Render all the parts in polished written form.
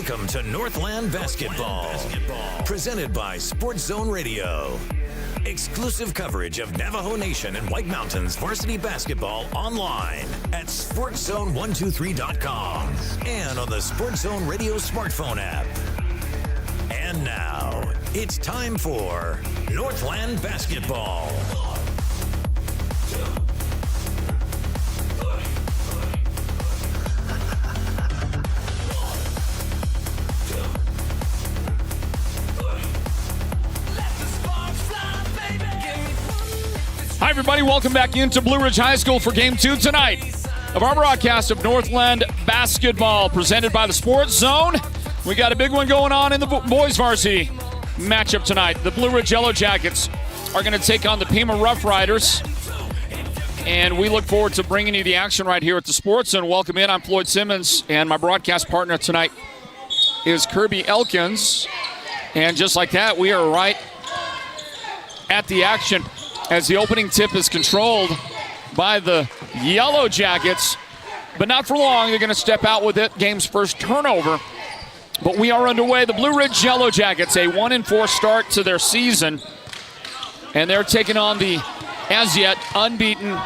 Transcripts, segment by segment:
Welcome to Northland Basketball, presented by Sports Zone Radio. Exclusive coverage of Navajo Nation and White Mountains varsity basketball online at sportszone123.com and on the Sports Zone Radio smartphone app. And now, it's time for Northland Basketball. Hi, everybody. Welcome back into Blue Ridge High School for Game 2 tonight of our broadcast of Northland Basketball, presented by the Sports Zone. We got a big one going on in the boys varsity matchup tonight. The Blue Ridge Yellow Jackets are going to take on the Pima Roughriders, and we look forward to bringing you the action right here at the Sports Zone. Welcome in. I'm Floyd Simmons, and my broadcast partner tonight is Kirby Elkins. And just like that, we are right at the action as the opening tip is controlled by the Yellow Jackets, but not for long. They're going to step out with it. Game's first turnover, but we are underway. The Blue Ridge Yellow Jackets, a 1-4 start to their season, and they're taking on the as yet unbeaten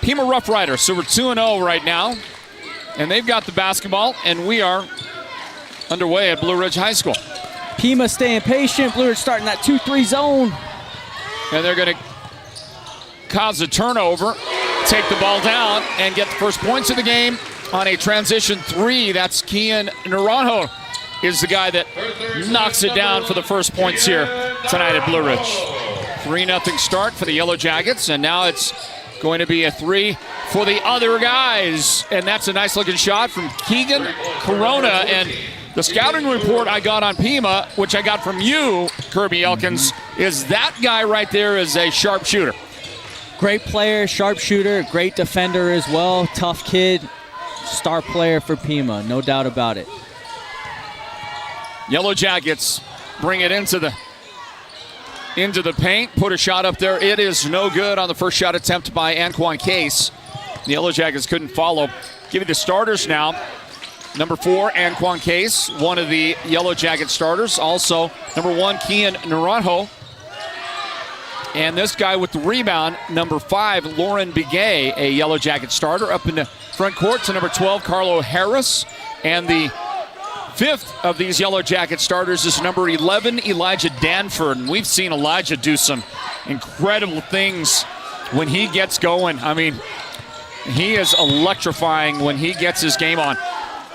Pima Roughriders. So we're 2-0 right now, and they've got the basketball, and we are underway at Blue Ridge High School. Pima staying patient. Blue Ridge starting that 2-3 zone. And they're going to cause a turnover, take the ball down, and get the first points of the game on a transition three. That's Kian Naranjo is the guy that knocks it down for the first points here tonight at Blue Ridge. 3-0 start for the Yellow Jackets, and now it's going to be a three for the other guys. And that's a nice looking shot from Keegan Corona. And the scouting report I got on Pima, which I got from you, Kirby Elkins, is that guy right there is a sharpshooter. Great player, sharpshooter, great defender as well. Tough kid, star player for Pima, no doubt about it. Yellow Jackets bring it into the paint, put a shot up there. It is no good on the first shot attempt by Anquan Case. The Yellow Jackets couldn't follow. Give you the starters now. Number 4, Anquan Case, one of the Yellow Jacket starters. Also, number 1, Kian Naranjo. And this guy with the rebound, number 5, Lauren Begay, a Yellow Jacket starter. Up in the front court to number 12, Carlo Harris. And the 5th of these Yellow Jacket starters is number 11, Elijah Danford. And we've seen Elijah do some incredible things when he gets going. I mean, he is electrifying when he gets his game on.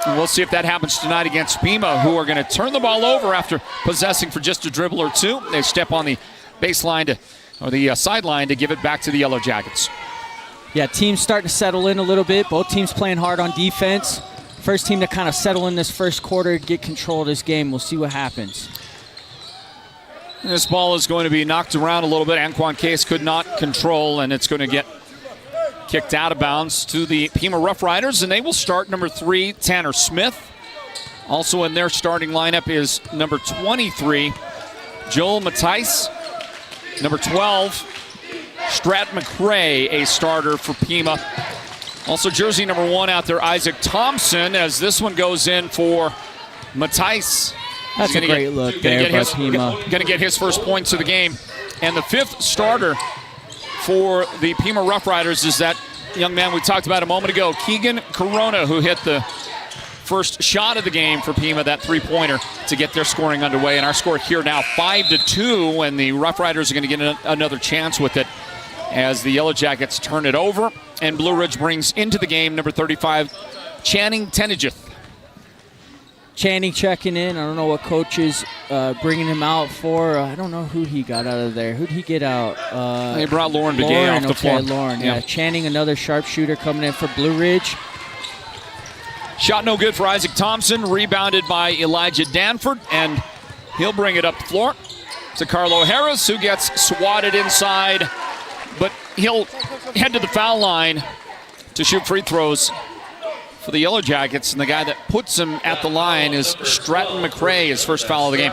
And we'll see if that happens tonight against Pima, who are going to turn the ball over after possessing for just a dribble or two. They step on the baseline or the sideline to give it back to the Yellow Jackets. Yeah, teams starting to settle in a little bit. Both teams playing hard on defense. First team to kind of settle in this first quarter, get control of this game. We'll see what happens. And this ball is going to be knocked around a little bit. Anquan Case could not control, and it's going to get kicked out of bounds to the Pima Roughriders, and they will start number 3, Tanner Smith. Also in their starting lineup is number 23, Joel Matthijs. Number 12, Strat McRae, a starter for Pima. Also jersey number 1 out there, Isaac Thompson, as this one goes in for Matthijs. That's a great look there by Pima. Going to get his first points of the game. And the 5th starter for the Pima Roughriders is that young man we talked about a moment ago, Keegan Corona, who hit the first shot of the game for Pima, that three-pointer, to get their scoring underway. And our score here now 5-2, and the Roughriders are going to get another chance with it as the Yellow Jackets turn it over. And Blue Ridge brings into the game number 35, Channing Tenijith. Channing checking in. I don't know what coach is bringing him out for. I don't know who he got out of there. Who did he get out? They brought Lauren Begay off the floor. Lauren, yeah. Channing, another sharpshooter coming in for Blue Ridge. Shot no good for Isaac Thompson. Rebounded by Elijah Danford, and he'll bring it up the floor to Carlo Harris, who gets swatted inside, but he'll head to the foul line to shoot free throws for the Yellow Jackets, and the guy that puts him at the line is Stratton McRae, his first foul of the game.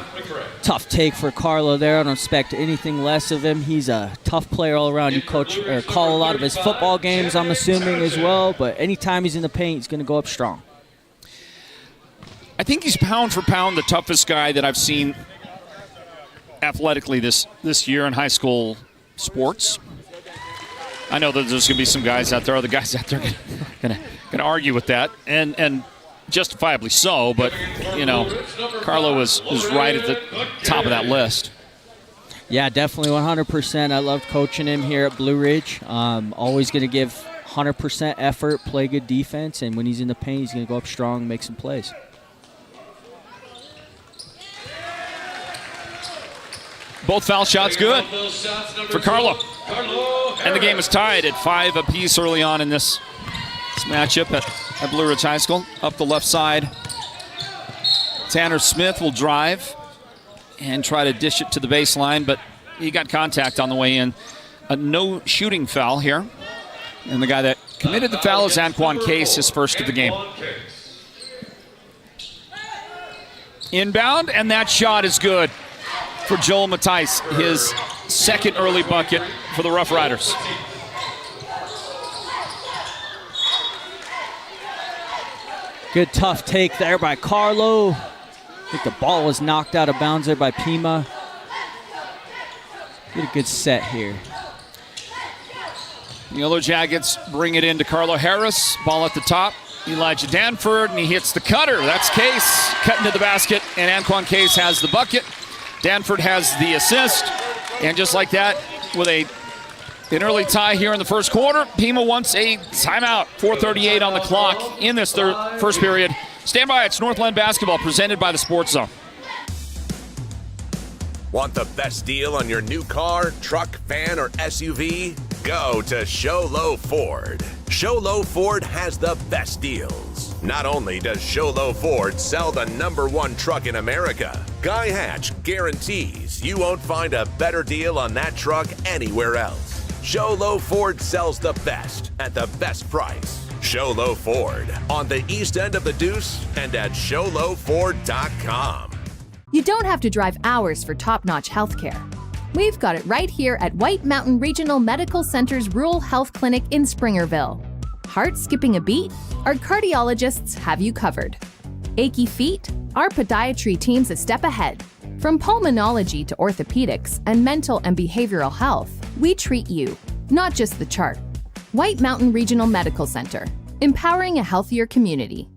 Tough take for Carlo there. I don't expect anything less of him. He's a tough player all around. You coach or call a lot of his football games, I'm assuming, as well, but anytime he's in the paint, he's going to go up strong. I think he's pound for pound the toughest guy that I've seen athletically this year in high school sports. I know that there's going to be some guys out there, other guys out there going to argue with that, and justifiably so, but, you know, Carlo was right at the top of that list. Yeah, definitely 100%. I loved coaching him here at Blue Ridge. Always going to give 100% effort, play good defense, and when he's in the paint, he's going to go up strong and make some plays. Both foul shots good for Carlo. And the game is tied at 5 apiece early on in this matchup at Blue Ridge High School. Up the left side, Tanner Smith will drive and try to dish it to the baseline, but he got contact on the way in. A no shooting foul here. And the guy that committed the foul is Anquan Case, his first of the game. Inbound, and that shot is good for Joel Matthijs, his second early bucket for the Roughriders. Good tough take there by Carlo. I think the ball was knocked out of bounds there by Pima. Did a good set here. The Yellow Jackets bring it into Carlo Harris. Ball at the top. Elijah Danford, and he hits the cutter. That's Case cutting to the basket, and Anquan Case has the bucket. Danford has the assist, and just like that, with an early tie here in the first quarter, Pima wants a timeout. 4:38 on the clock in this first period. Stand by, it's Northland basketball presented by the Sports Zone. Want the best deal on your new car, truck, van, or SUV? Go to Show Low Ford. Show Low Ford has the best deals. Not only does Show Low Ford sell the #1 truck in America, Guy Hatch guarantees you won't find a better deal on that truck anywhere else. Show Low Ford sells the best at the best price. Show Low Ford on the east end of the Deuce and at showlowford.com. You don't have to drive hours for top-notch healthcare. We've got it right here at White Mountain Regional Medical Center's Rural Health Clinic in Springerville. Heart skipping a beat? Our cardiologists have you covered. Achy feet? Our podiatry team's a step ahead. From pulmonology to orthopedics and mental and behavioral health, we treat you, not just the chart. White Mountain Regional Medical Center, empowering a healthier community.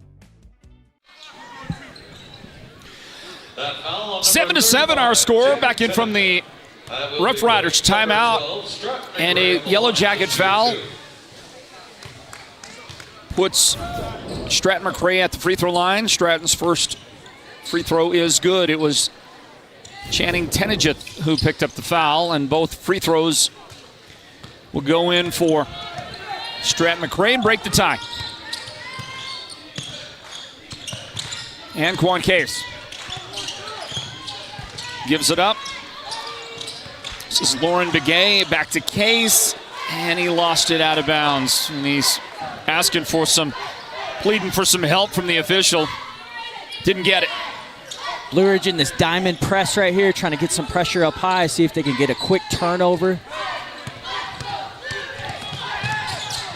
7-7 our score. Back in from the Roughriders timeout, and a Yellow Jacket foul puts Stratton McRae at the free throw line. Stratton's first free throw is good. It was Channing Tenijith who picked up the foul, and both free throws will go in for Stratton McRae and break the tie. Anquan Case gives it up. This is Lauren Begay, back to Case, and he lost it out of bounds. And he's asking for pleading for some help from the official. Didn't get it. Blue Ridge in this diamond press right here, trying to get some pressure up high, see if they can get a quick turnover.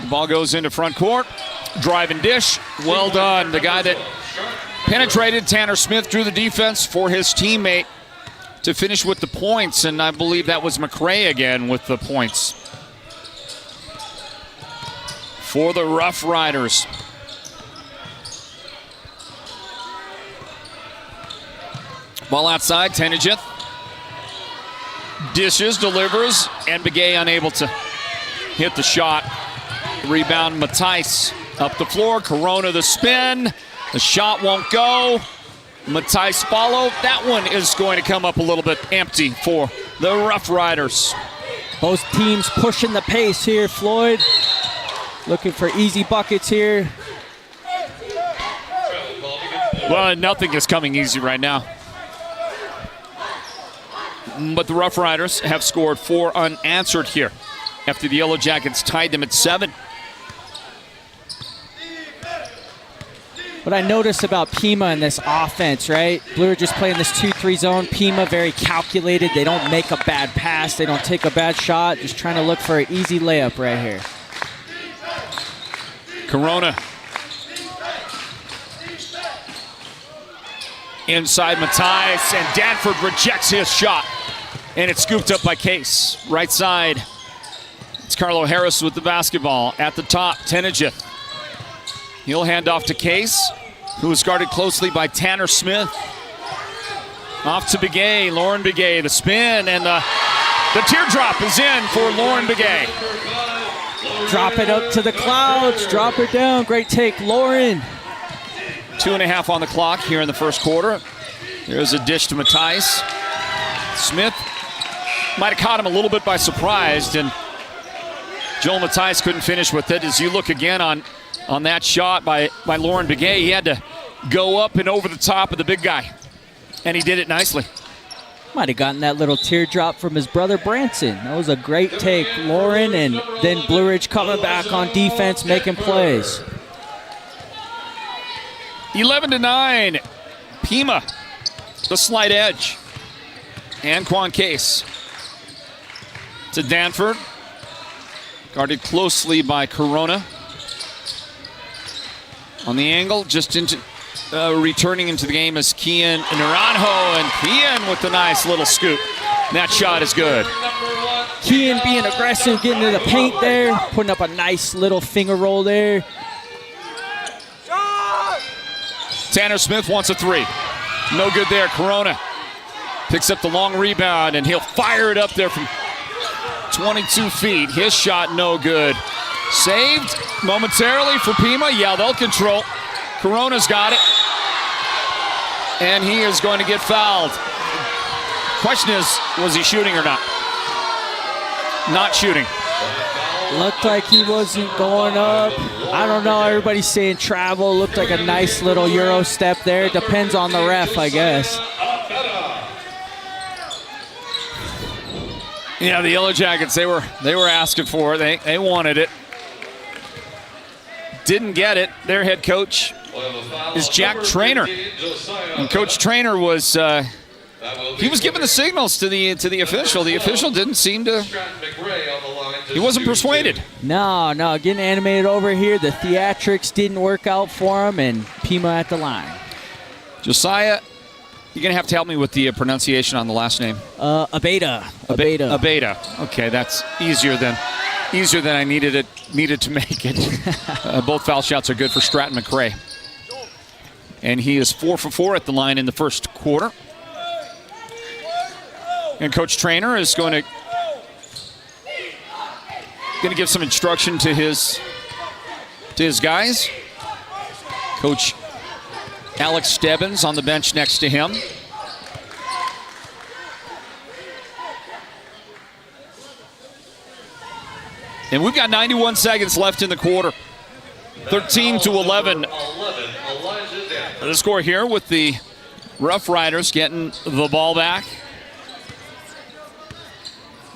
The ball goes into front court. Drive and dish. Well done. The guy that penetrated, Tanner Smith, drew the defense for his teammate to finish with the points, and I believe that was McRae again with the points for the Roughriders. Ball outside, Tenijith dishes, delivers, and Begay unable to hit the shot. Rebound, Matthijs up the floor, Corona the spin, the shot won't go. Matthijs follow. That one is going to come up a little bit empty for the Roughriders. Both teams pushing the pace here. Floyd looking for easy buckets here. Well, nothing is coming easy right now. But the Roughriders have scored 4 unanswered here after the Yellow Jackets tied them at 7. What I noticed about Pima in this offense, right? Blue are just playing this 2-3 zone. Pima very calculated. They don't make a bad pass. They don't take a bad shot. Just trying to look for an easy layup right here. Corona Inside Mathias, and Danford rejects his shot. And it's scooped up by Case. Right side, it's Carlo Harris with the basketball. At the top, Tenejith. He'll hand off to Case, who is guarded closely by Tanner Smith. Off to Begay, Lauren Begay, the spin, and the teardrop is in for Lauren Begay. Drop it up to the clouds, drop it down. Great take, Lauren. 2.5 on the clock here in the first quarter. There's a dish to Mathias. Smith might have caught him a little bit by surprise, and Joel Mathias couldn't finish with it. As you look again on that shot by Lauren Begay, he had to go up and over the top of the big guy, and he did it nicely. Might have gotten that little teardrop from his brother Branson. That was a great take, Lauren, and then Blue Ridge coming back on defense, making plays. 11-9, Pima, the slight edge. Anquan Case to Danford, guarded closely by Corona. On the angle, just into returning into the game is Kian Naranjo, and Kian with the nice little scoop. That shot is good. Kian being aggressive, getting to the paint there, putting up a nice little finger roll there. Tanner Smith wants a three. No good there. Corona picks up the long rebound, and he'll fire it up there from 22 feet. His shot no good. Saved momentarily for Pima. Yeah, they'll control. Corona's got it. And he is going to get fouled. Question is, was he shooting or not? Not shooting. Looked like he wasn't going up. I don't know, everybody's saying travel. Looked like a nice little Euro step there. Depends on the ref, I guess. Yeah, the Yellow Jackets, they were asking for it. They wanted it. Didn't get it. Their head coach is Jack Trainer. And Coach Trainer was he was giving the signals to the official. The official didn't seem to, he wasn't persuaded. No, getting animated over here. The theatrics didn't work out for him, and Pima at the line. Josiah, you're going to have to help me with the pronunciation on the last name. Abeda. Abeda. Okay, that's easier than I needed to make it. Both foul shots are good for Stratton McRae. And he is 4 for 4 at the line in the first quarter. And Coach Trainer is going to give some instruction to his guys. Coach Alex Stebbins on the bench next to him. And we've got 91 seconds left in the quarter. 13-11. The score here with the Roughriders getting the ball back.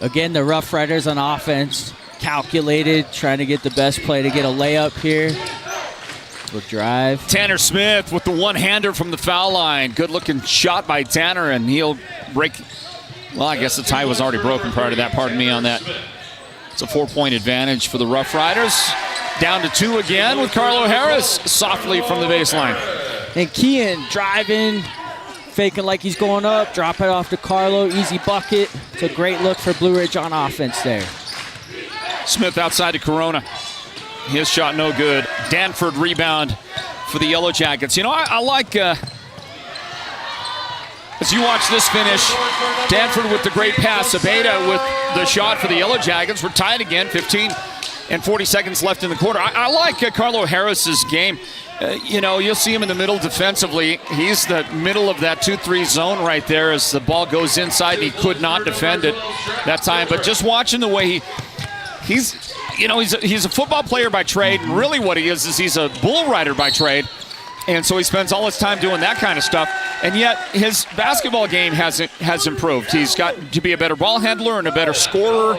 Again, the Roughriders on offense, calculated, trying to get the best play to get a layup here. We'll drive. Tanner Smith with the one-hander from the foul line. Good-looking shot by Tanner, and he'll break. Well, I guess the tie was already broken prior to that. Pardon me on that. It's a 4-point advantage for the Roughriders. Down to 2 again with Carlo Harris softly from the baseline. And Kian driving, faking like he's going up, drop it off to Carlo, easy bucket. It's a great look for Blue Ridge on offense there. Smith outside to Corona. His shot no good. Danford rebound for the Yellow Jackets. You know, I like, as you watch this finish, Danford with the great pass, Abeda with the shot for the Yellow Jackets. We're tied again, 15 and 40 seconds left in the quarter. I like Carlo Harris's game. You know, you'll see him in the middle defensively. He's the middle of that 2-3 zone right there as the ball goes inside, and he could not defend it that time. But just watching the way he's a football player by trade, and really what he is he's a bull rider by trade. And so he spends all his time doing that kind of stuff. And yet his basketball game has improved. He's got to be a better ball handler and a better scorer,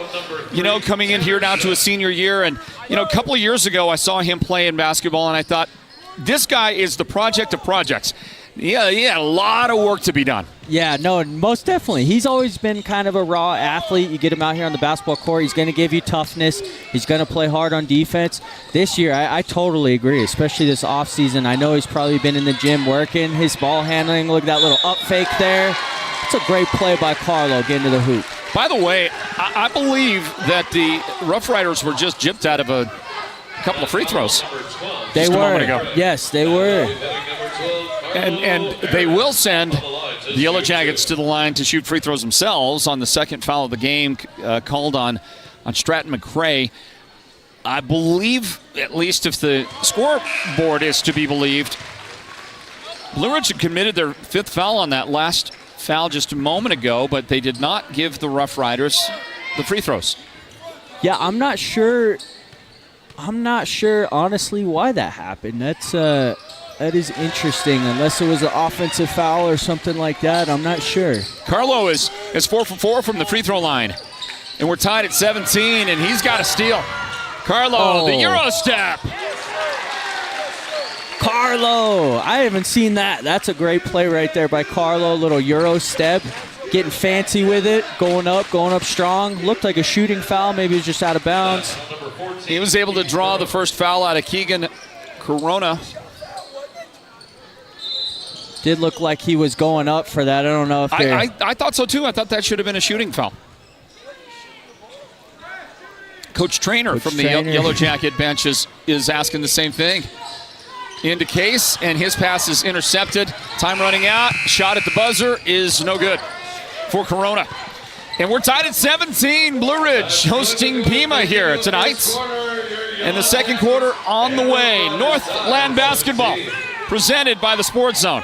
you know, coming in here now to his senior year. And, you know, a couple of years ago I saw him play in basketball, and I thought, this guy is the project of projects. Yeah, he had a lot of work to be done. Yeah, no, most definitely. He's always been kind of a raw athlete. You get him out here on the basketball court, he's going to give you toughness. He's going to play hard on defense. This year, I totally agree, especially this offseason. I know he's probably been in the gym working. His ball handling, look at that little up fake there. It's a great play by Carlo getting to the hoop. By the way, I believe that the Roughriders were just gypped out of a couple of free throws. They were. A moment ago. Yes, they were. And they will send the Yellow Jackets to the line to shoot free throws themselves on the second foul of the game called on Stratton McCray. I believe, at least if the scoreboard is to be believed, Blue Ridge had committed their 5th foul on that last foul just a moment ago, but they did not give the Roughriders the free throws. Yeah, I'm not sure honestly why that happened. That is interesting. Unless it was an offensive foul or something like that, I'm not sure. Carlo is 4 for 4 from the free throw line. And we're tied at 17, and he's got a steal. Carlo, the Euro step. Carlo, I haven't seen that. That's a great play right there by Carlo. Little Euro step, getting fancy with it, going up strong. Looked like a shooting foul. Maybe it was just out of bounds. He was able to draw the first foul out of Keegan Corona. Did look like he was going up for that. I don't know if I thought so too. I thought that should have been a shooting foul. Coach Trainer from the Yellow Jacket bench is asking the same thing. Into Case, and his pass is intercepted. Time running out. Shot at the buzzer is no good for Corona. And we're tied at 17. Blue Ridge hosting Pima here tonight. And the second quarter on the way. Northland basketball presented by the Sports Zone.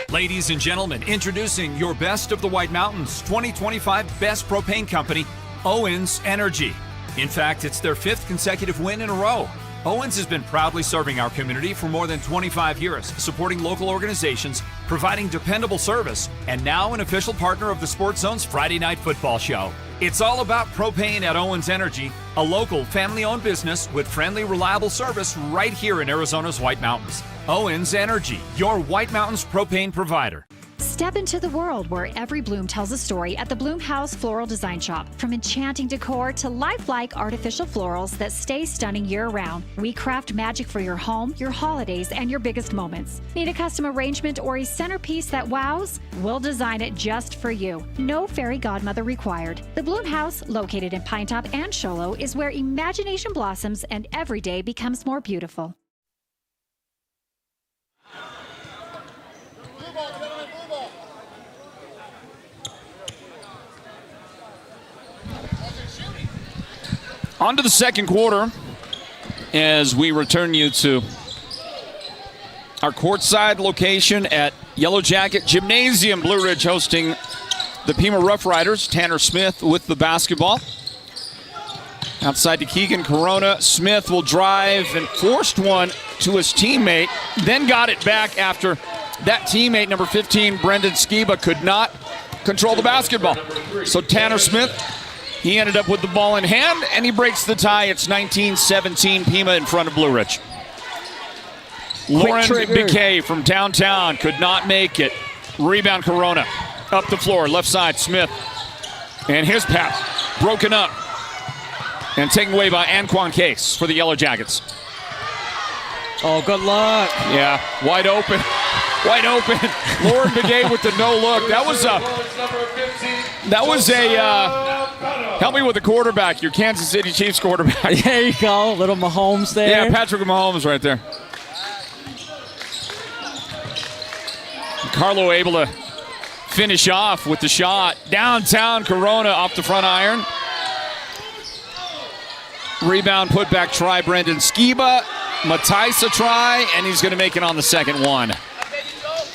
Ladies and gentlemen, introducing your best of the White Mountains 2025 Best Propane Company, Owens Energy. In fact, it's their 5th consecutive win in a row. Owens has been proudly serving our community for more than 25 years, supporting local organizations, providing dependable service, and now an official partner of the Sports Zone's Friday Night Football Show. It's all about propane at Owens Energy, a local family-owned business with friendly, reliable service right here in Arizona's White Mountains. Owens Energy, your White Mountains propane provider. Step into the world where every bloom tells a story at the Bloom House Floral Design Shop. From enchanting decor to lifelike artificial florals that stay stunning year-round, we craft magic for your home, your holidays, and your biggest moments. Need a custom arrangement or a centerpiece that wows? We'll design it just for you. No fairy godmother required. The Bloom House, located in Pinetop and Show Low, is where imagination blossoms and every day becomes more beautiful. On to the second quarter as we return you to our courtside location at Yellow Jacket Gymnasium. Blue Ridge hosting the Pima Roughriders. Tanner Smith with the basketball. Outside to Keegan Corona. Smith will drive and forced one to his teammate, then got it back after that teammate, number 15, Brendan Skiba, could not control the basketball. So Tanner Smith, he ended up with the ball in hand, and he breaks the tie. It's 19-17, Pima in front of Blue Ridge. Lauren Biquet from downtown could not make it. Rebound Corona. Up the floor, left side, Smith. And his pass broken up and taken away by Anquan Case for the Yellow Jackets. Oh, good luck. Yeah, wide open. Wide open. Lauren Biquet with the no look. That was a help me with the quarterback, your Kansas City Chiefs quarterback. There you go, little Mahomes there. Yeah, Patrick Mahomes right there. Carlo able to finish off with the shot. Downtown, Corona off the front iron. Rebound, put back try, Brendan Skiba. Matisse a try, and he's going to make it on the second one.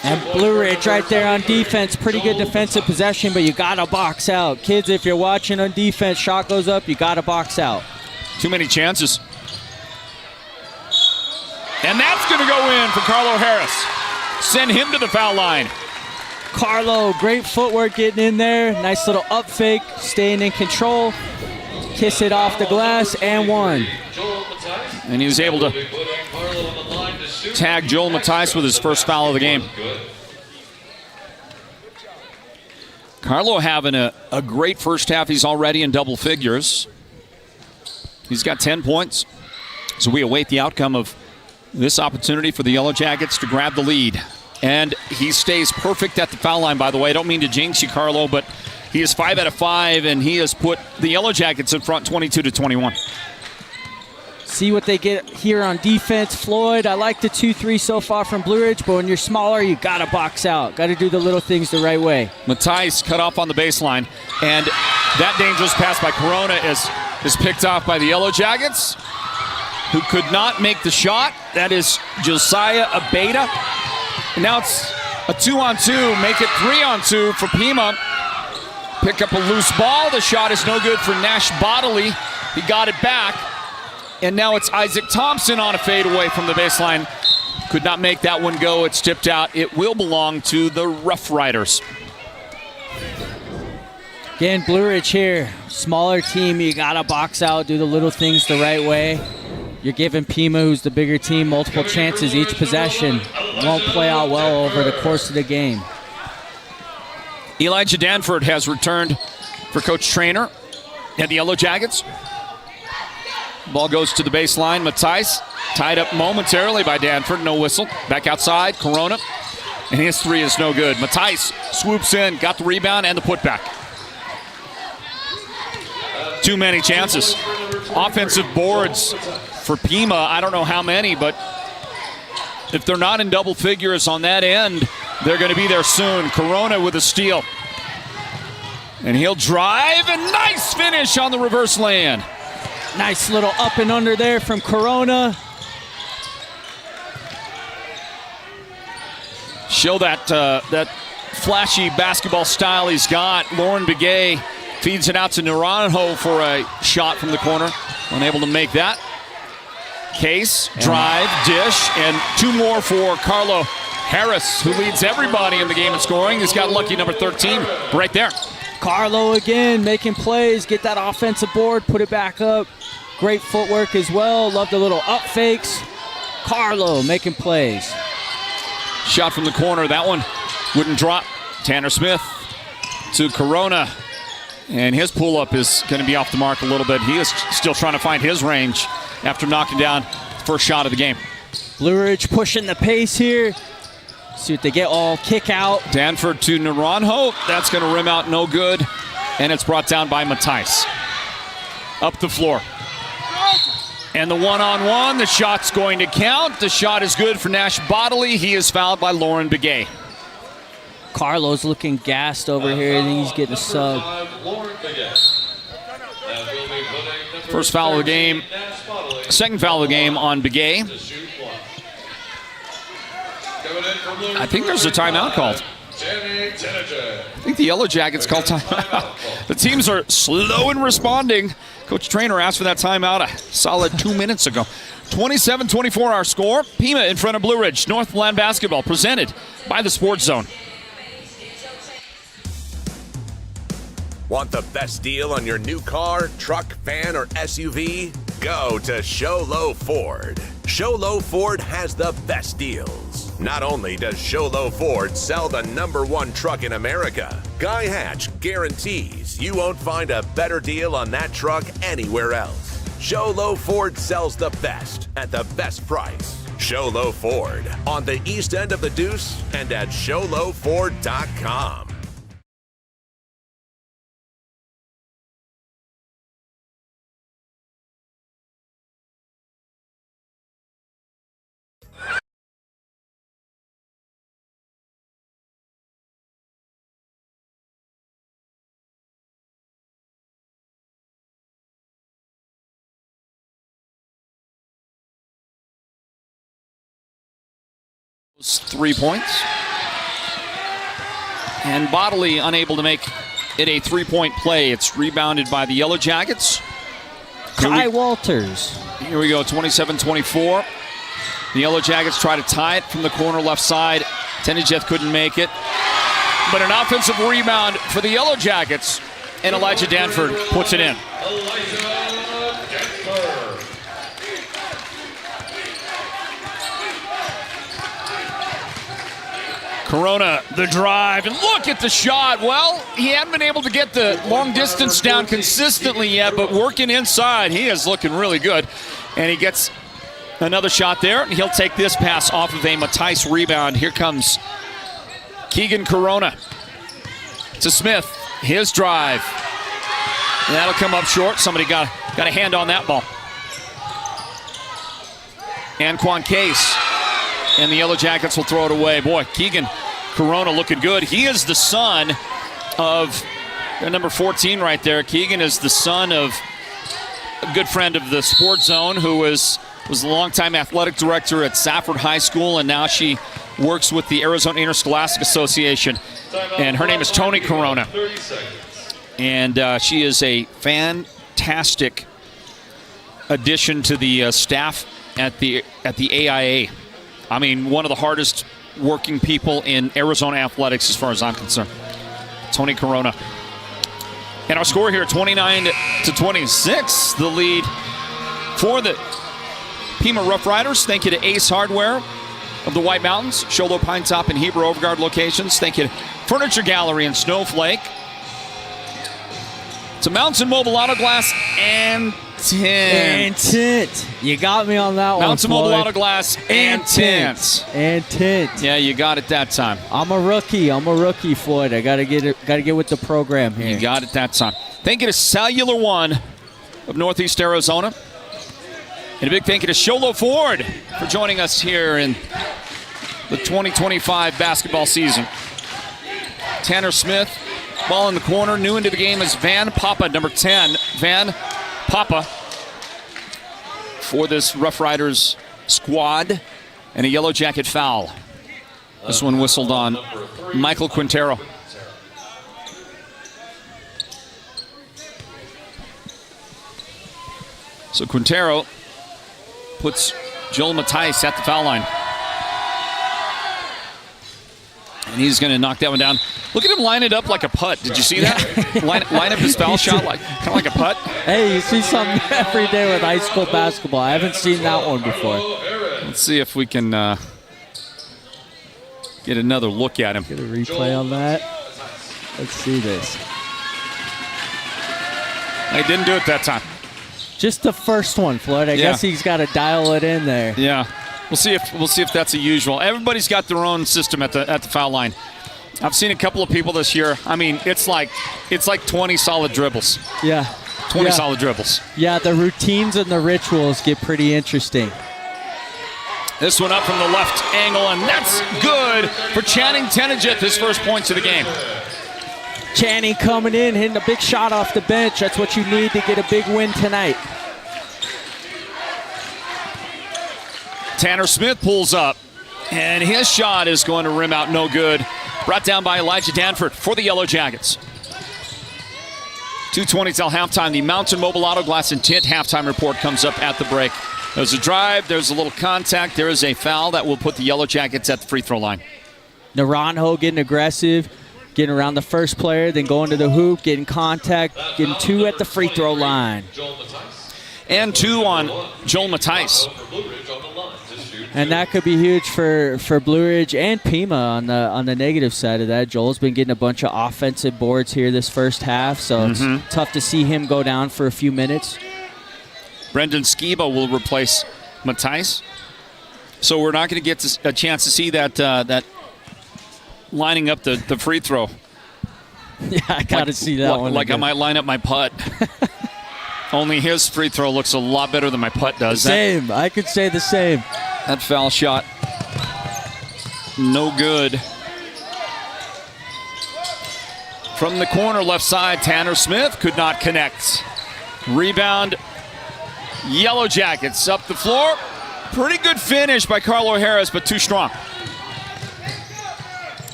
And Blue Ridge right there on defense. Pretty good defensive possession, but you got to box out. Kids, if you're watching on defense, shot goes up, you got to box out. Too many chances. And that's going to go in for Carlo Harris. Send him to the foul line. Carlo, great footwork getting in there. Nice little up fake, staying in control. Kiss it off the glass, and one. And he was able to tag Joel Matisse with his first foul of the game. Carlo having a great first half. He's already in double figures. He's got 10 points. So we await the outcome of this opportunity for the Yellow Jackets to grab the lead. And he stays perfect at the foul line, by the way. I don't mean to jinx you, Carlo, but he is 5 out of 5, and he has put the Yellow Jackets in front 22-21. See what they get here on defense. Floyd, I like the 2-3 so far from Blue Ridge, but when you're smaller, you got to box out. Got to do the little things the right way. Matthijs cut off on the baseline, and that dangerous pass by Corona is picked off by the Yellow Jackets, who could not make the shot. That is Josiah Abeda. And now it's a 2-on-2, make it 3-on-2 for Pima. Pick up a loose ball. The shot is no good for Nash Bodily. He got it back. And now it's Isaac Thompson on a fadeaway from the baseline. Could not make that one go. It's tipped out. It will belong to the Roughriders. Again, Blue Ridge here. Smaller team, you got to box out, do the little things the right way. You're giving Pima, who's the bigger team, multiple chances each possession. Won't play out well over the course of the game. Elijah Danford has returned for Coach Trainer and the Yellow Jackets. Ball goes to the baseline. Matthijs tied up momentarily by Danford. No whistle. Back outside. Corona. And his three is no good. Matthijs swoops in, got the rebound and the putback. Too many chances. Offensive boards for Pima. I don't know how many, but if they're not in double figures on that end, they're going to be there soon. Corona with a steal. And he'll drive, and nice finish on the reverse lay-in. Nice little up and under there from Corona. Show that flashy basketball style he's got. Lauren Begay feeds it out to Naranjo for a shot from the corner. Unable to make that. Case, drive, dish, and two more for Carlo Harris, who leads everybody in the game in scoring. He's got lucky number 13 right there. Carlo again making plays, get that offensive board, put it back up. Great footwork as well. Love the little up fakes. Carlo making plays. Shot from the corner. That one wouldn't drop. Tanner Smith to Corona. And his pull-up is going to be off the mark a little bit. He is still trying to find his range after knocking down the first shot of the game. Blue Ridge pushing the pace here. See what they get. All kick out. Danford to Naranjo. That's going to rim out no good. And it's brought down by Matthijs. Up the floor. And the one-on-one. The shot's going to count. The shot is good for Nash Bodily. He is fouled by Lauren Begay. Carlo's looking gassed over here. I think he's getting a sub. First foul of the game. Second foul of the game on Begay. I think there's a timeout called. I think the Yellow Jackets called timeout. The teams are slow in responding. Coach Trainer asked for that timeout a solid 2 minutes ago. 27-24 our score. Pima in front of Blue Ridge. Northland basketball presented by the Sports Zone. Want the best deal on your new car, truck, van, or SUV? Go to Show Low Ford. Show Low Ford has the best deals. Not only does Show Low Ford sell the #1 truck in America, Guy Hatch guarantees you won't find a better deal on that truck anywhere else. Show Low Ford sells the best at the best price. Show Low Ford on the east end of the Deuce and at showlowford.com. Those 3 points. And Bodily unable to make it a three-point play. It's rebounded by the Yellow Jackets. Kai Walters. Here we go, 27-24. The Yellow Jackets try to tie it from the corner left side. Tenijeth couldn't make it. But an offensive rebound for the Yellow Jackets. And Elijah Danford puts it in. Corona, the drive, and look at the shot. Well, he hadn't been able to get the long distance down consistently yet, but working inside, he is looking really good. And he gets another shot there, and he'll take this pass off of a Matthijs rebound. Here comes Keegan Corona to Smith. His drive. And that'll come up short. Somebody got a hand on that ball. Anquan Case. And the Yellow Jackets will throw it away. Boy, Keegan Corona looking good. He is the son of number 14 right there. Keegan is the son of a good friend of the Sports Zone who was a longtime athletic director at Safford High School, and now she works with the Arizona Interscholastic Association. And her name is Tony Corona. And she is a fantastic addition to the staff at the AIA. I mean, one of the hardest working people in Arizona athletics as far as I'm concerned. Tony Corona. And our score here, 29-26, the lead for the Pima Roughriders. Thank you to Ace Hardware of the White Mountains, Show Low, Pine Top, and Heber Overguard locations. Thank you to Furniture Gallery in Snowflake. To Mountain Mobile Auto Glass and tint. You got me on that one. Mountain Mobile Auto Glass and tint. And tint. Yeah, you got it that time. I'm a rookie, Floyd. I gotta get with the program here. You got it that time. Thank you to Cellular One of Northeast Arizona. And a big thank you to Sholo Ford for joining us here in the 2025 basketball season. Tanner Smith, ball in the corner. New into the game is Van Papa, number 10. Van Papa for this Rough Riders squad. And a Yellow Jacket foul. This one whistled on Michael Quintero. So Quintero puts Joel Matthijs at the foul line. And he's going to knock that one down. Look at him line it up like a putt. Did you see that? line up his foul shot kind of like a putt. Hey, you see something every day with high school basketball. I haven't seen that one before. Let's see if we can get another look at him. Get a replay on that. Let's see this. He didn't do it that time. Just the first one, Floyd. I guess he's got to dial it in there. Yeah. We'll see if that's a usual. Everybody's got their own system at the foul line. I've seen a couple of people this year. I mean, it's like 20 solid dribbles. Yeah. 20 solid dribbles. Yeah, the routines and the rituals get pretty interesting. This one up from the left angle, and that's good for Channing Tenejith, his first points of the game. Channing coming in, hitting a big shot off the bench. That's what you need to get a big win tonight. Tanner Smith pulls up, and his shot is going to rim out no good. Brought down by Elijah Danford for the Yellow Jackets. 2:20 till halftime. The Mountain Mobile Auto Glass and Tint halftime report comes up at the break. There's a drive, there's a little contact, there is a foul that will put the Yellow Jackets at the free throw line. Naranjo getting aggressive, getting around the first player, then going to the hoop, getting contact, getting two at the free throw line. And two on Joel Matthijs. And that could be huge for Blue Ridge and Pima on the negative side of that. Joel's been getting a bunch of offensive boards here this first half, so it's tough to see him go down for a few minutes. Brendan Skiba will replace Matthijs. So we're not going to get a chance to see that lining up the free throw. Yeah, I got to see that one. Like again. I might line up my putt. Only his free throw looks a lot better than my putt does. Same. I could say the same. That foul shot, no good. From the corner left side, Tanner Smith could not connect. Rebound, Yellow Jackets up the floor. Pretty good finish by Carlo Harris, but too strong.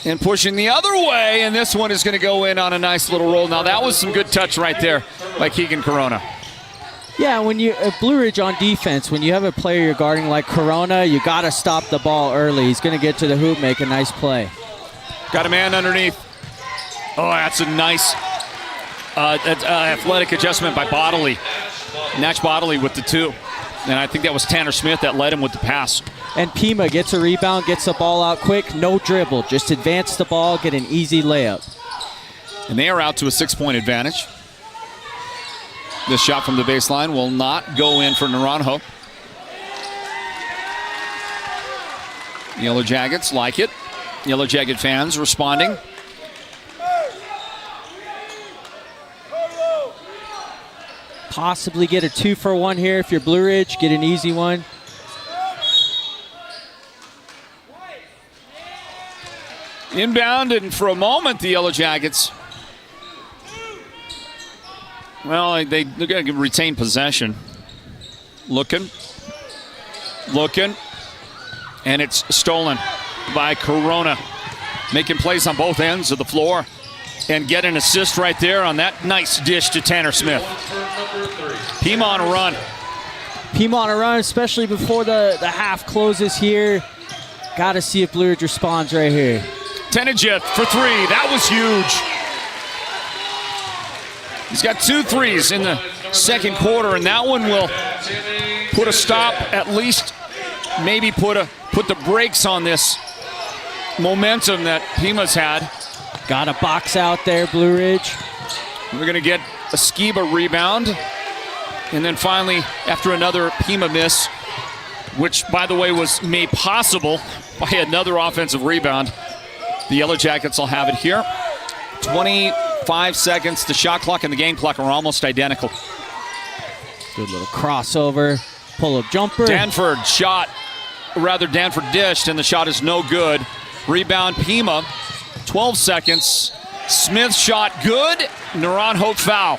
And pushing the other way, and this one is going to go in on a nice little roll. Now that was some good touch right there by Keegan Corona. Yeah, when you Blue Ridge on defense, when you have a player you're guarding like Corona, you got to stop the ball early. He's going to get to the hoop, make a nice play. Got a man underneath. Oh, that's a nice athletic adjustment by Bodley. Natch Bodley with the two. And I think that was Tanner Smith that led him with the pass. And Pima gets a rebound, gets the ball out quick, no dribble. Just advance the ball, get an easy layup. And they are out to a 6-point advantage. This shot from the baseline will not go in for Naranjo. Yellow Jackets like it. Yellow Jacket fans responding. Possibly get a 2-for-1 here if you're Blue Ridge. Get an easy one. Inbound, and for a moment, the Yellow Jackets, well, they're going to retain possession. Looking, and it's stolen by Corona. Making plays on both ends of the floor and get an assist right there on that nice dish to Tanner Smith. Pima on a run. Pima on a run, especially before the half closes here. Got to see if Blue Ridge responds right here. Tenejith for 3. That was huge. He's got 2 threes in the second quarter, and that one will put a stop, at least maybe put the brakes on this momentum that Pima's had. Got a box out there, Blue Ridge. We're going to get a Skiba rebound. And then finally, after another Pima miss, which, by the way, was made possible by another offensive rebound, the Yellow Jackets will have it here. 25 seconds. The shot clock and the game clock are almost identical. Good little crossover, pull-up jumper. Danford dished, and the shot is no good. Rebound, Pima. 12 seconds. Smith shot good. Naranjo foul.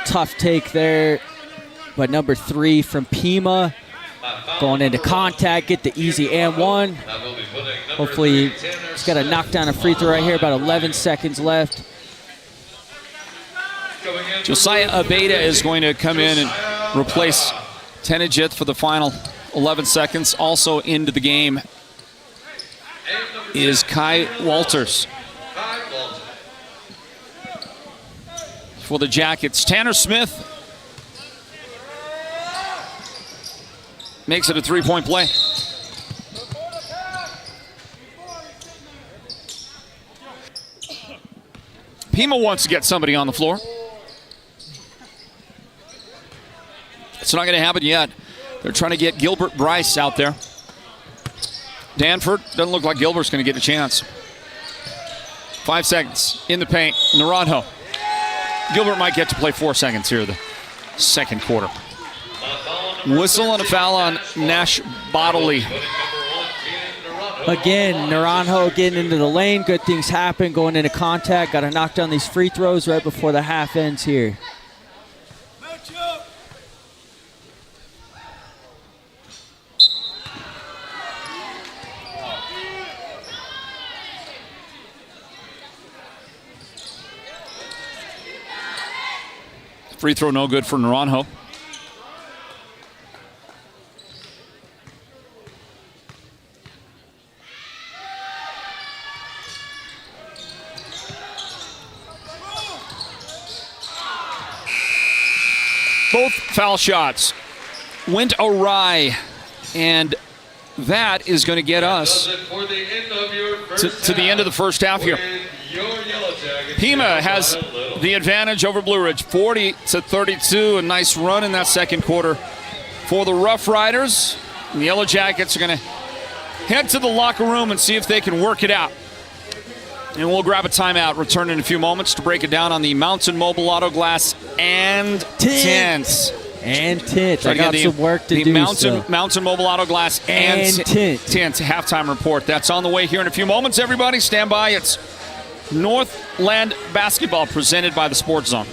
Tough take there, but number 3 from Pima. Going into contact, get the easy and 1. Hopefully he's got to knock down a free throw right here, about 11 seconds left. Josiah Abeda is going to come in and replace Tenejith for the final 11 seconds. Also into the game is Kai Walters. For the Jackets, Tanner Smith makes it a 3-point play. Pima wants to get somebody on the floor. It's not going to happen yet. They're trying to get Gilbert Bryce out there. Danford, doesn't look like Gilbert's going to get a chance. 5 seconds in the paint. Naranjo. Gilbert might get to play 4 seconds here, the second quarter. Whistle and a foul on Nash Bodley. Again, Naranjo getting into the lane. Good things happen, going into contact. Got to knock down these free throws right before the half ends here. Free throw no good for Naranjo. Both foul shots went awry, and that is going to get us to the end of the first half here. Pima has the advantage over Blue Ridge, 40-32. A nice run in that second quarter for the Roughriders. And the Yellow Jackets are going to head to the locker room and see if they can work it out. And we'll grab a timeout, return in a few moments to break it down on the Mountain Mobile Auto Glass and Tint. And Tint. I got some work to do. The Mountain Mobile Auto Glass and Tint halftime report. That's on the way here in a few moments. Everybody stand by. It's Northland basketball presented by the Sports Zone.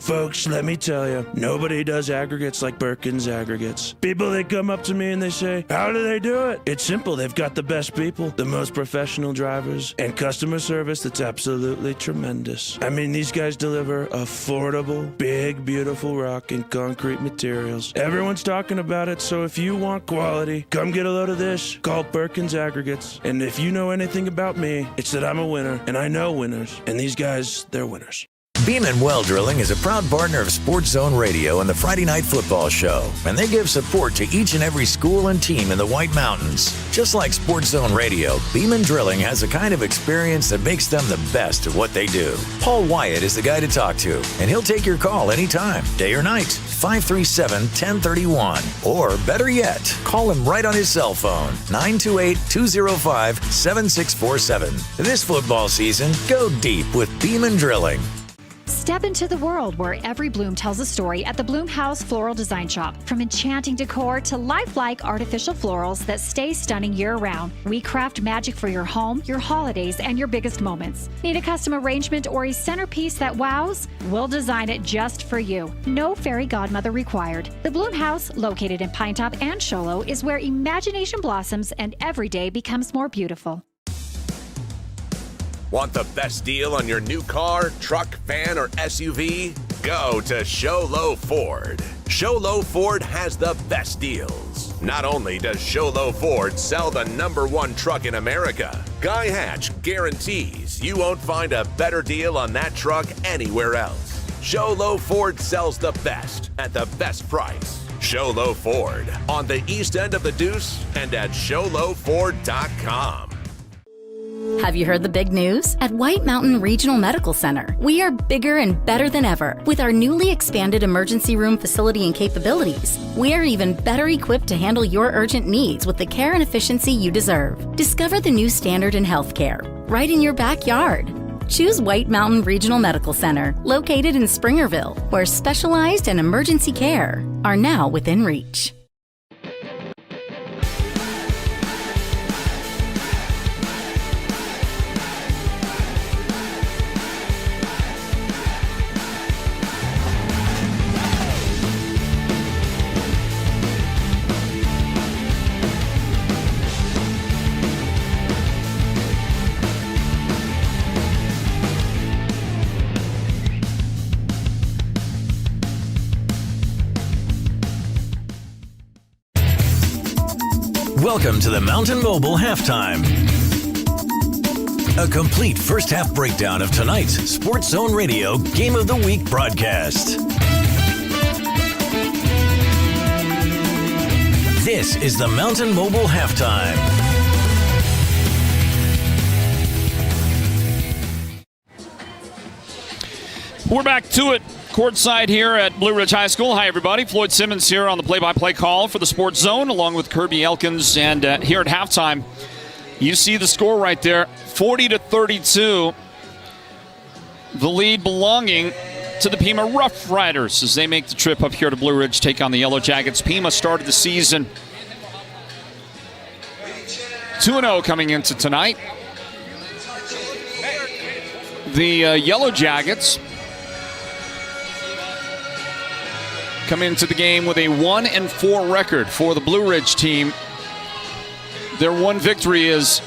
Folks, let me tell you, nobody does aggregates like Birkin's Aggregates. People, they come up to me and they say, how do they do it? It's simple. They've got the best people, the most professional drivers, and customer service that's absolutely tremendous. I mean, these guys deliver affordable, big, beautiful rock and concrete materials. Everyone's talking about it, so if you want quality, come get a load of this. Call Birkin's Aggregates. And if you know anything about me, it's that I'm a winner, and I know winners. And these guys, they're winners. Beeman Well Drilling is a proud partner of Sports Zone Radio and the Friday Night Football Show, and they give support to each and every school and team in the White Mountains. Just like Sports Zone Radio, Beeman Drilling has a kind of experience that makes them the best at what they do. Paul Wyatt is the guy to talk to, and he'll take your call anytime, day or night. 537-1031. Or better yet, call him right on his cell phone, 928-205-7647. This football season, go deep with Beeman Drilling. Step into the world where every bloom tells a story at the Bloomhouse Floral Design Shop. From enchanting decor to lifelike artificial florals that stay stunning year-round, we craft magic for your home, your holidays, and your biggest moments. Need a custom arrangement or a centerpiece that wows? We'll design it just for you. No fairy godmother required. The Bloomhouse, located in Pinetop and Show Low, is where imagination blossoms and every day becomes more beautiful. Want the best deal on your new car, truck, van, or SUV? Go to Show Low Ford. Show Low Ford has the best deals. Not only does Show Low Ford sell the #1 truck in America, Guy Hatch guarantees you won't find a better deal on that truck anywhere else. Show Low Ford sells the best at the best price. Show Low Ford on the east end of the Deuce and at showlowford.com. Have you heard the big news? At White Mountain Regional Medical Center, we are bigger and better than ever. With our newly expanded emergency room facility and capabilities, we are even better equipped to handle your urgent needs with the care and efficiency you deserve. Discover the new standard in healthcare, right in your backyard. Choose White Mountain Regional Medical Center, located in Springerville, where specialized and emergency care are now within reach. Welcome to the Mountain Mobile Halftime. A complete first half breakdown of tonight's Sports Zone Radio Game of the Week broadcast. This is the Mountain Mobile Halftime. We're back to it. Courtside here at Blue Ridge High School. Hi, everybody. Floyd Simmons here on the play-by-play call for the Sports Zone, along with Kirby Elkins. And here at halftime, you see the score right there, 40-32. The lead belonging to the Pima Roughriders as they make the trip up here to Blue Ridge, take on the Yellow Jackets. Pima started the season 2-0 coming into tonight. The Yellow Jackets come into the game with a 1-4 record for the Blue Ridge team. Their one victory is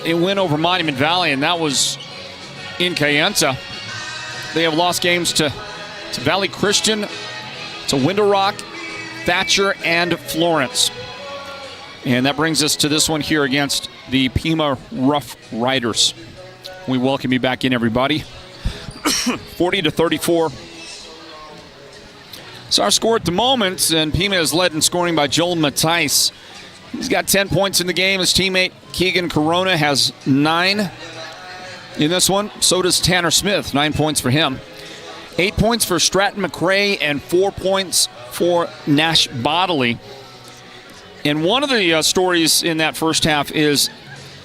a win over Monument Valley, and that was in Kayenta. They have lost games to Valley Christian, to Window Rock, Thatcher, and Florence. And that brings us to this one here against the Pima Roughriders. We welcome you back in, everybody. 40-34. So our score at the moment, and Pima is led in scoring by Joel Matthijs. He's got 10 points in the game. His teammate Keegan Corona has 9 in this one. So does Tanner Smith, 9 points for him. 8 points for Stratton McRae and 4 points for Nash Bodley. And one of the stories in that first half is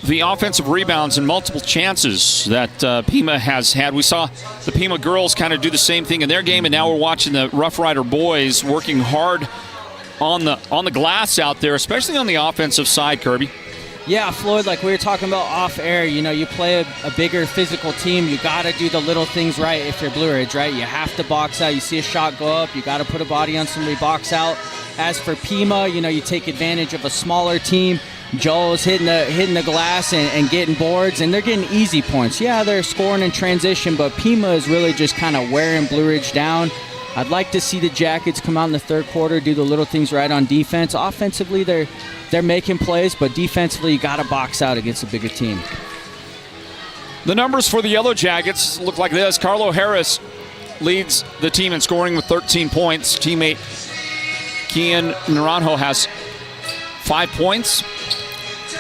the offensive rebounds and multiple chances that Pima has had. We saw the Pima girls kind of do the same thing in their game, and now we're watching the Rough Rider boys working hard on the glass out there, especially on the offensive side, Kirby. Yeah, Floyd, like we were talking about off air, you play a bigger physical team. You got to do the little things right if you're Blue Ridge, right? You have to box out. You see a shot go up, you got to put a body on somebody, box out. As for Pima, you take advantage of a smaller team. Joel's hitting the glass and getting boards, and they're getting easy points. Yeah, they're scoring in transition, but Pima is really just kind of wearing Blue Ridge down. I'd like to see the Jackets come out in the third quarter, do the little things right on defense. Offensively, they're making plays, but defensively, you got to box out against a bigger team. The numbers for the Yellow Jackets look like this. Carlo Harris leads the team in scoring with 13 points. Teammate Kian Naranjo has 5 points.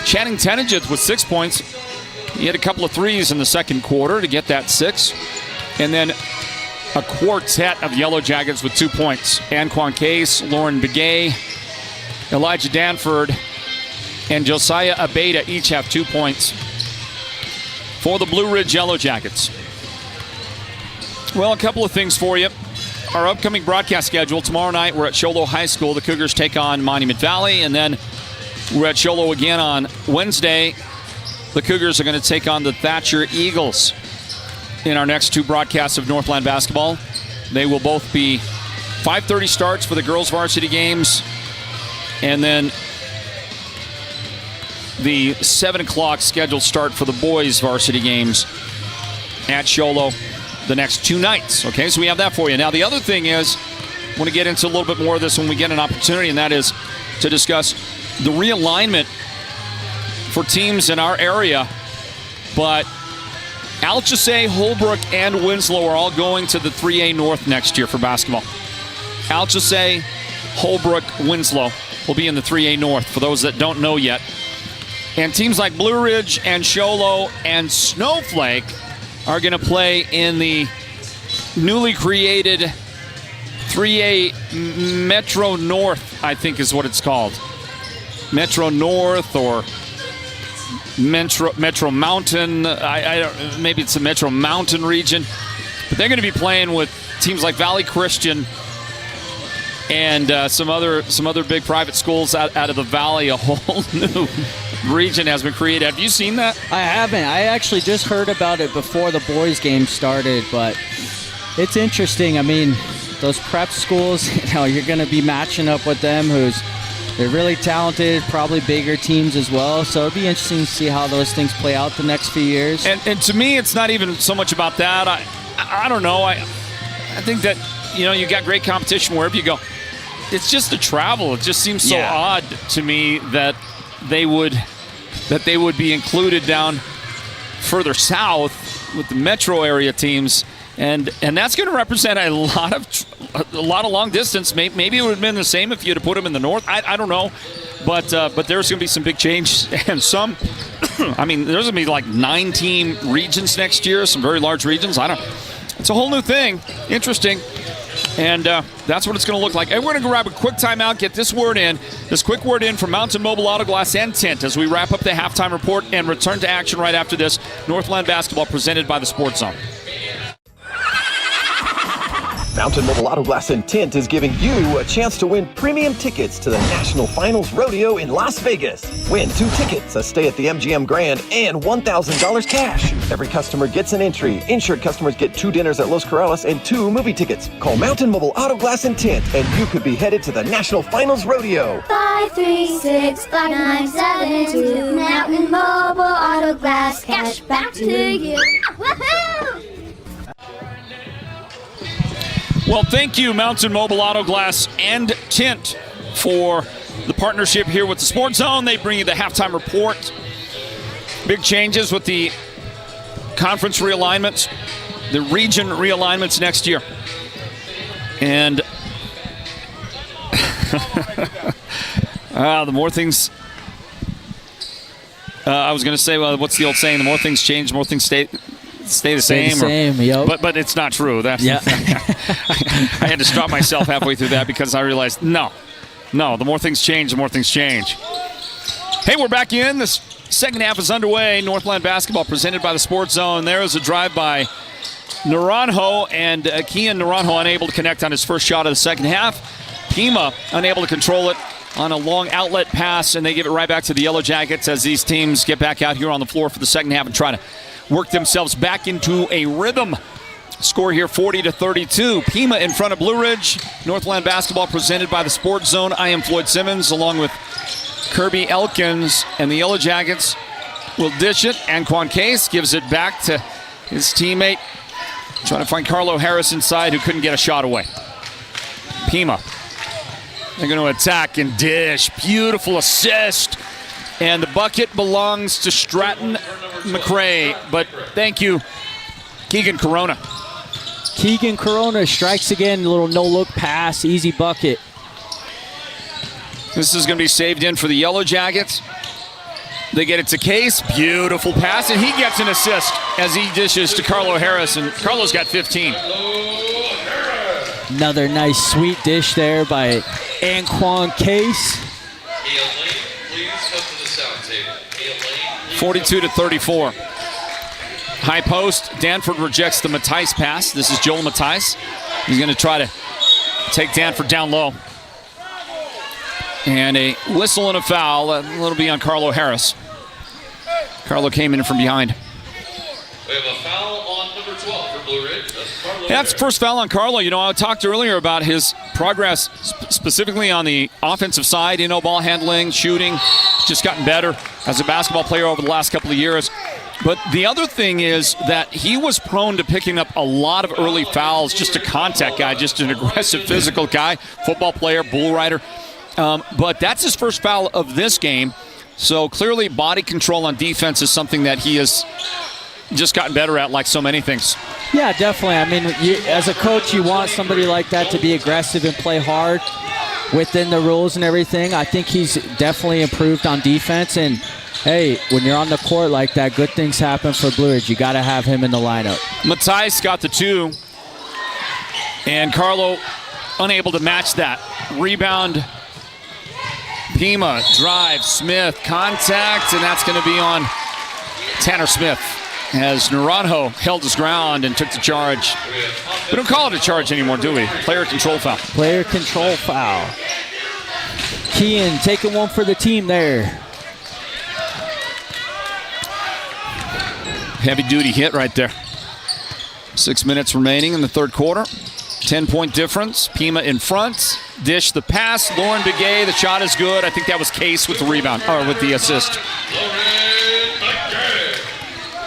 Channing Tenijith with 6 points. He had a couple of threes in the second quarter to get that 6. And then a quartet of Yellow Jackets with 2 points. Anquan Case, Lauren Begay, Elijah Danford, and Josiah Abeda each have 2 points for the Blue Ridge Yellow Jackets. Well, a couple of things for you. Our upcoming broadcast schedule. Tomorrow night we're at Show Low High School. The Cougars take on Monument Valley. And then we're at Show Low again on Wednesday. The Cougars are going to take on the Thatcher Eagles in our next 2 broadcasts of Northland basketball. They will both be 5:30 starts for the girls' varsity games. And then the 7 o'clock scheduled start for the boys' varsity games at Show Low the next 2 nights. Okay, so we have that for you. Now, the other thing is, I want to get into a little bit more of this when we get an opportunity, and that is to discuss the realignment for teams in our area. But Alchesay, Holbrook, and Winslow are all going to the 3A North next year for basketball. Alchesay, Holbrook, Winslow will be in the 3A North, for those that don't know yet. And teams like Blue Ridge and Show Low and Snowflake are going to play in the newly created 3A Metro North, I think is what it's called. Metro North or Metro Mountain. I don't, maybe it's the Metro Mountain region. But they're going to be playing with teams like Valley Christian and some other big private schools out of the Valley. A whole new region has been created. Have you seen that? I haven't. I actually just heard about it before the boys' game started, but it's interesting. I mean, those prep schools, you're going to be matching up with them they're really talented, probably bigger teams as well. So it'll be interesting to see how those things play out the next few years. And to me, it's not even so much about that. I don't know. I think that, you got great competition wherever you go. It's just the travel. It just seems so odd to me that they would be included down further south with the metro area teams, and that's going to represent a lot of long distance. Maybe it would have been the same if you had put them in the north. I don't know, but there's going to be some big change and some. I mean, there's going to be like 9-team regions next year, some very large regions. It's a whole new thing. Interesting. And that's what it's going to look like. And we're going to grab a quick timeout, get this quick word in from Mountain Mobile Auto Glass and Tint as we wrap up the halftime report and return to action right after this. Northland basketball presented by the Sports Zone. Mountain Mobile Auto Glass and Tint is giving you a chance to win premium tickets to the National Finals Rodeo in Las Vegas. Win 2 tickets, a stay at the MGM Grand, and $1,000 cash. Every customer gets an entry. Insured customers get 2 dinners at Los Corrales and 2 movie tickets. Call Mountain Mobile Auto Glass and Tint, and you could be headed to the National Finals Rodeo. 536-5972. Mountain Mobile Auto Glass, cash back to you. Woohoo! Well, thank you, Mountain Mobile Auto Glass and Tint, for the partnership here with the Sports Zone. They bring you the halftime report. Big changes with the conference realignments, the region realignments next year. And the more things... I was going to say, well, what's the old saying? The more things change, the more things stay the same. Yep. But it's not true. That's I had to stop myself halfway through that because I realized, no, the more things change, the more things change. Hey, we're back in. This second half is underway. Northland basketball presented by the Sports Zone. There is a drive by Naranjo, and Kian Naranjo unable to connect on his first shot of the second half. Pima unable to control it on a long outlet pass, and they give it right back to the Yellow Jackets as these teams get back out here on the floor for the second half and try to work themselves back into a rhythm. Score here 40-32. Pima in front of Blue Ridge. Northland basketball presented by the Sports Zone. I am Floyd Simmons along with Kirby Elkins, and the Yellow Jackets will dish it. Anquan Case gives it back to his teammate, trying to find Carlo Harris inside, who couldn't get a shot away. Pima, they're going to attack and dish. Beautiful assist. And the bucket belongs to Stratton McRae, but thank you, Keegan Corona. Keegan Corona strikes again, a little no-look pass, easy bucket. This is going to be saved in for the Yellow Jackets. They get it to Case, beautiful pass, and he gets an assist as he dishes to Carlo Harris, and Carlo's got 15. Another nice sweet dish there by Anquan Case. 42-34. High post, Danford rejects the Matthijs pass. This is Joel Matthijs. He's going to try to take Danford down low. And a whistle and a foul. It'll be on Carlo Harris. Carlo came in from behind. We have a foul on number 12 for Blue Ridge. That's first foul on Carlo. You know, I talked earlier about his progress specifically on the offensive side, ball handling, shooting. Just gotten better as a basketball player over the last couple of years. But the other thing is that he was prone to picking up a lot of early fouls, just a contact guy, just an aggressive physical guy, football player, bull rider. But that's his first foul of this game. So clearly body control on defense is something that he has just gotten better at, like so many things. Yeah, definitely. I mean, as a coach, you want somebody like that to be aggressive and play hard within the rules and everything. I think he's definitely improved on defense. And, hey, when you're on the court like that, good things happen for Blue Ridge. You got to have him in the lineup. Matthijs got the 2. And Carlo unable to match that. Rebound. Pima, drive, Smith, contact, and that's going to be on Tanner Smith as Naranjo held his ground and took the charge. We don't call it a charge anymore, do we? Player control foul. Player control foul. Kean taking one for the team there. Heavy-duty hit right there. 6 minutes remaining in the third quarter. 10-point difference. Pima in front. Dish the pass. Lauren Begay, the shot is good. I think that was Case with the rebound, or with the assist.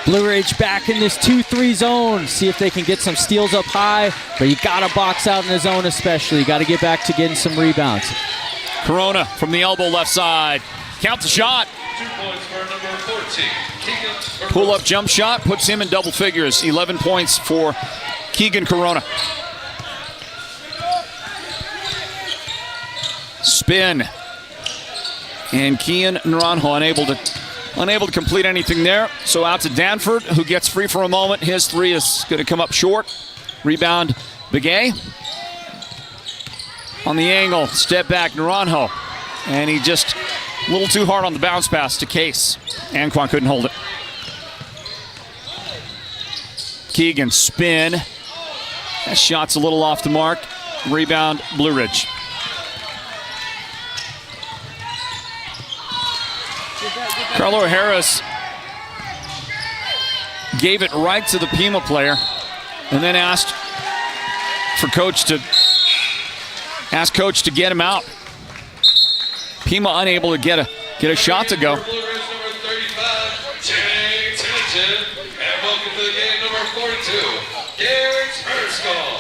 Blue Ridge back in this 2-3 zone. See if they can get some steals up high, but you got to box out in the zone especially. You got to get back to getting some rebounds. Corona from the elbow left side. Count the shot. 2 points for number 14. Pull-up jump shot puts him in double figures. 11 points for Keegan Corona. Spin. And Kian Naranjo unable to complete anything there. So out to Danford, who gets free for a moment. His 3 is going to come up short. Rebound, Begay. On the angle, step back, Naranjo. And he just a little too hard on the bounce pass to Case. Anquan couldn't hold it. Keegan, spin. That shot's a little off the mark. Rebound, Blue Ridge. Carlo Harris gave it right to the Pima player and then asked Coach to get him out. Pima unable to get a shot to go.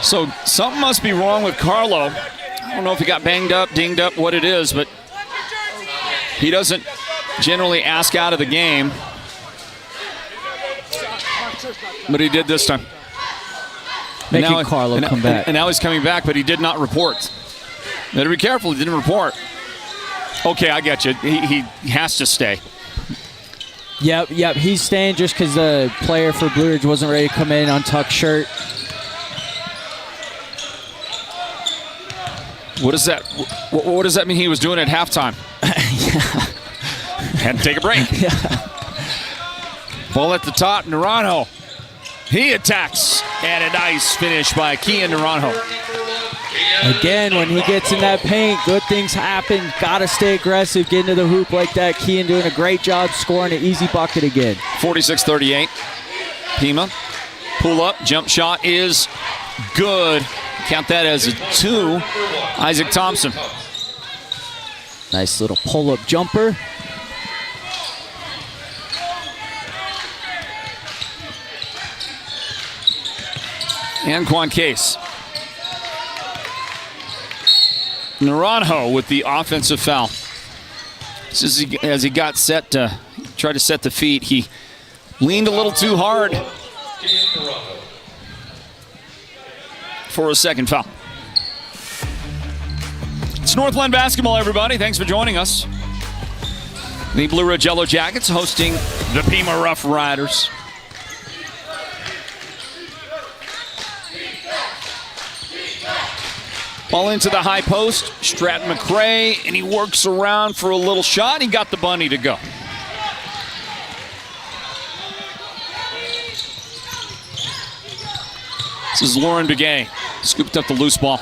So something must be wrong with Carlo. I don't know if he got banged up, dinged up, what it is, but he doesn't generally ask out of the game. But he did this time. Making Carlo come back. And now he's coming back, but he did not report. Better be careful, he didn't report. Okay, I get you. He has to stay. Yep, he's staying just because the player for Blue Ridge wasn't ready to come in, untucked shirt. What does that mean he was doing at halftime? Had to take a break. Yeah. Ball at the top, Naranjo. He attacks, and a nice finish by Kian Naranjo. Again, when he gets in that paint, good things happen. Got to stay aggressive, get into the hoop like that. Kian doing a great job scoring an easy bucket again. 46-38. Pima, pull up, jump shot is good. Count that as a 2. Isaac Thompson. Nice little pull-up jumper. Anquan Case. Naranjo with the offensive foul. As he got set to try to set the feet, he Leaned a little too hard for a second foul. It's Northland basketball, everybody. Thanks for joining us. The Blue Ridge Yellow Jackets hosting the Pima Roughriders. Ball into the high post. Stratton McCray, and he works around for a little shot. He got the bunny to go. This is Lauren Begay. Scooped up the loose ball.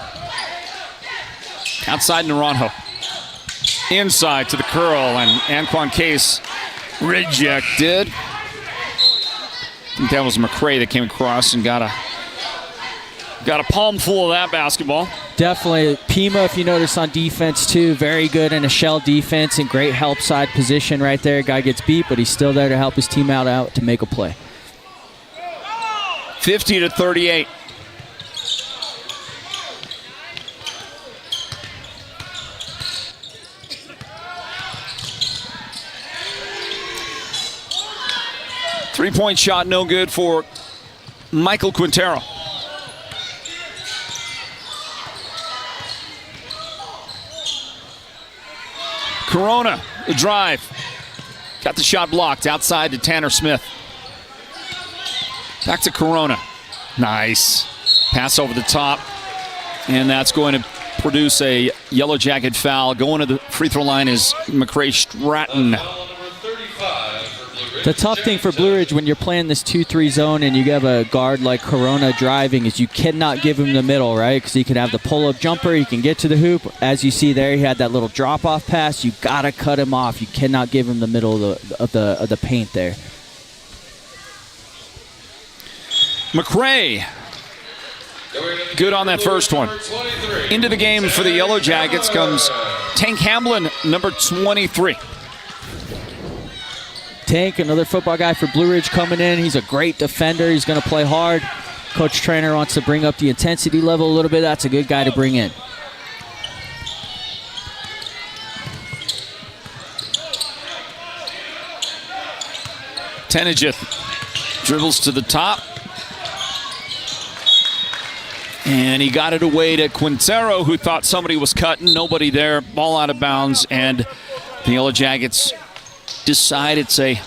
Outside Naranjo. Inside to the curl, and Anquan Case rejected. I think that was McCray that came across and got a palm full of that basketball. Definitely. Pima, if you notice on defense too, very good in a shell defense and great help side position right there. Guy gets beat, but he's still there to help his team out to make a play. 50-38. Three-point shot, no good for Michael Quintero. Corona, the drive. Got the shot blocked outside to Tanner Smith. Back to Corona. Nice. Pass over the top. And that's going to produce a Yellow Jacket foul. Going to the free throw line is McCray Stratton. The tough thing for Blue Ridge when you're playing this 2-3 zone and you have a guard like Corona driving is you cannot give him the middle, right? Because he can have the pull-up jumper, he can get to the hoop. As you see there, he had that little drop-off pass. You got to cut him off. You cannot give him the middle of the paint there. McCray, good on that first one. Into the game for the Yellow Jackets comes Tank Hamblin, number 23. Tank, another football guy for Blue Ridge coming in. He's a great defender. He's going to play hard. Coach Trainer wants to bring up the intensity level a little bit. That's a good guy to bring in. Tenejith dribbles to the top. And he got it away to Quintero, who thought somebody was cutting. Nobody there. Ball out of bounds. And the Yellow Jackets decide it's a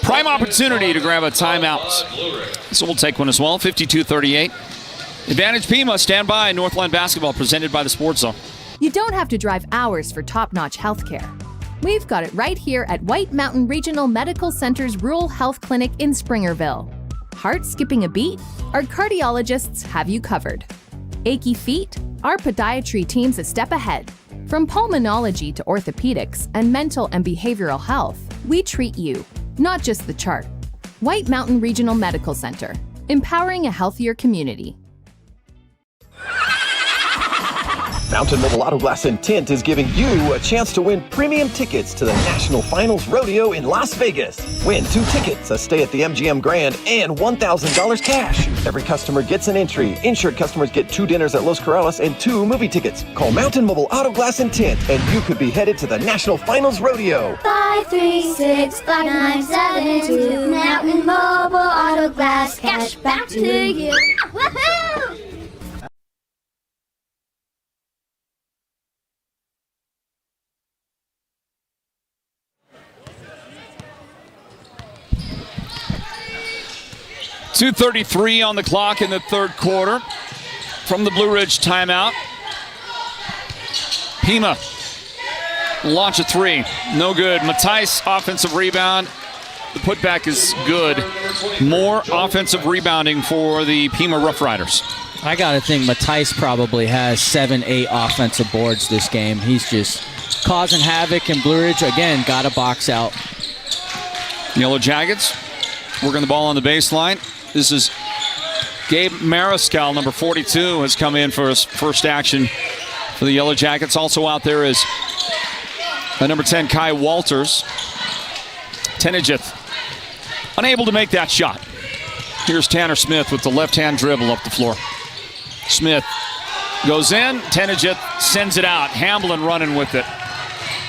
prime opportunity to grab a timeout. So we'll take one as well. 52-38. Advantage Pima. Stand by. Northland basketball presented by the Sports Zone. You don't have to drive hours for top-notch healthcare. We've got it right here at White Mountain Regional Medical Center's Rural Health Clinic in Springerville. Heart skipping a beat? Our cardiologists have you covered. Achy feet? Our podiatry team's a step ahead. From pulmonology to orthopedics and mental and behavioral health, we treat you, not just the chart. White Mountain Regional Medical Center, empowering a healthier community. Mountain Mobile Auto Glass and Tint is giving you a chance to win premium tickets to the National Finals Rodeo in Las Vegas. Win 2 tickets, a stay at the MGM Grand, and $1,000 cash. Every customer gets an entry. Insured customers get 2 dinners at Los Corrales and 2 movie tickets. Call Mountain Mobile Auto Glass and Tint, and you could be headed to the National Finals Rodeo. 536-5972. Mountain Mobile Auto Glass, cash back to you. Woohoo! .233 on the clock in the third quarter from the Blue Ridge timeout. Pima, launch a 3, no good. Matthijs, offensive rebound. The putback is good. More offensive rebounding for the Pima Roughriders. I got to think Matthijs probably has 7-8 offensive boards this game. He's just causing havoc, and Blue Ridge, again, got a box out. Yellow Jackets working the ball on the baseline. This is Gabe Mariscal, number 42, has come in for his first action for the Yellow Jackets. Also out there is number 10, Kai Walters. Tenejith, unable to make that shot. Here's Tanner Smith with the left-hand dribble up the floor. Smith goes in. Tenejith sends it out. Hamblin running with it.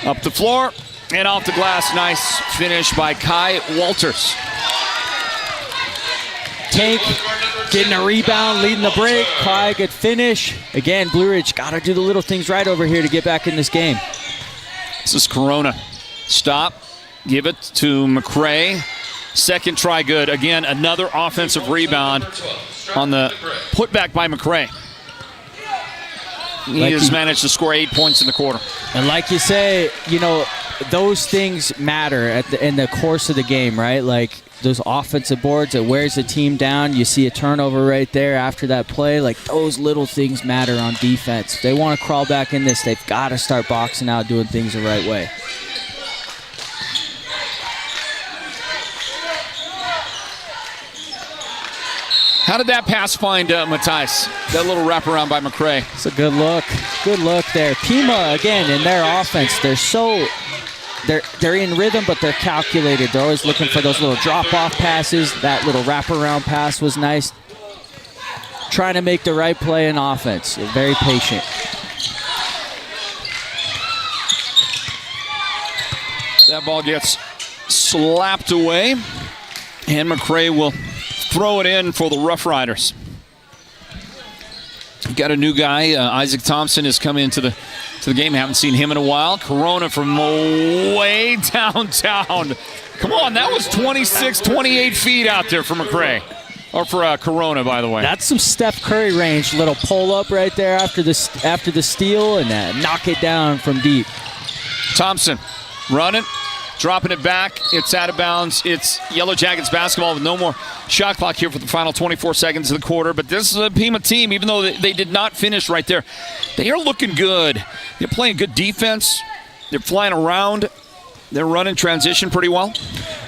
Up the floor. And off the glass, nice finish by Kai Walters. Tank getting a rebound, leading the break. Kai, good finish. Again, Blue Ridge got to do the little things right over here to get back in this game. This is Corona. Stop. Give it to McCray. Second try good. Again, another offensive rebound on the putback by McCray. He has managed to score 8 points in the quarter. And like you say, those things matter in the course of the game, right? Like those offensive boards, it wears the team down. You see a turnover right there after that play. Like those little things matter on defense. If they want to crawl back in this, they've got to start boxing out, doing things the right way. How did that pass find Matthijs? That little wraparound by McCray. It's a good look. Good look there. Pima, again, in their offense, they're in rhythm, but they're calculated. They're always looking for those little drop-off passes. That little wraparound pass was nice. Trying to make the right play in offense. They're very patient. That ball gets slapped away, and McCray will throw it in for the Roughriders. Got a new guy. Isaac Thompson has come into the game. Haven't seen him in a while. Corona from way downtown. Come on, that was 26, 28 feet out there for McCray. Or for Corona, by the way. That's some Steph Curry range. Little pull-up right there after the steal and knock it down from deep. Thompson running. Dropping it back. It's out of bounds. It's Yellow Jackets basketball with no more shot clock here for the final 24 seconds of the quarter. But this is a Pima team, even though they did not finish right there. They are looking good. They're playing good defense. They're flying around. They're running transition pretty well.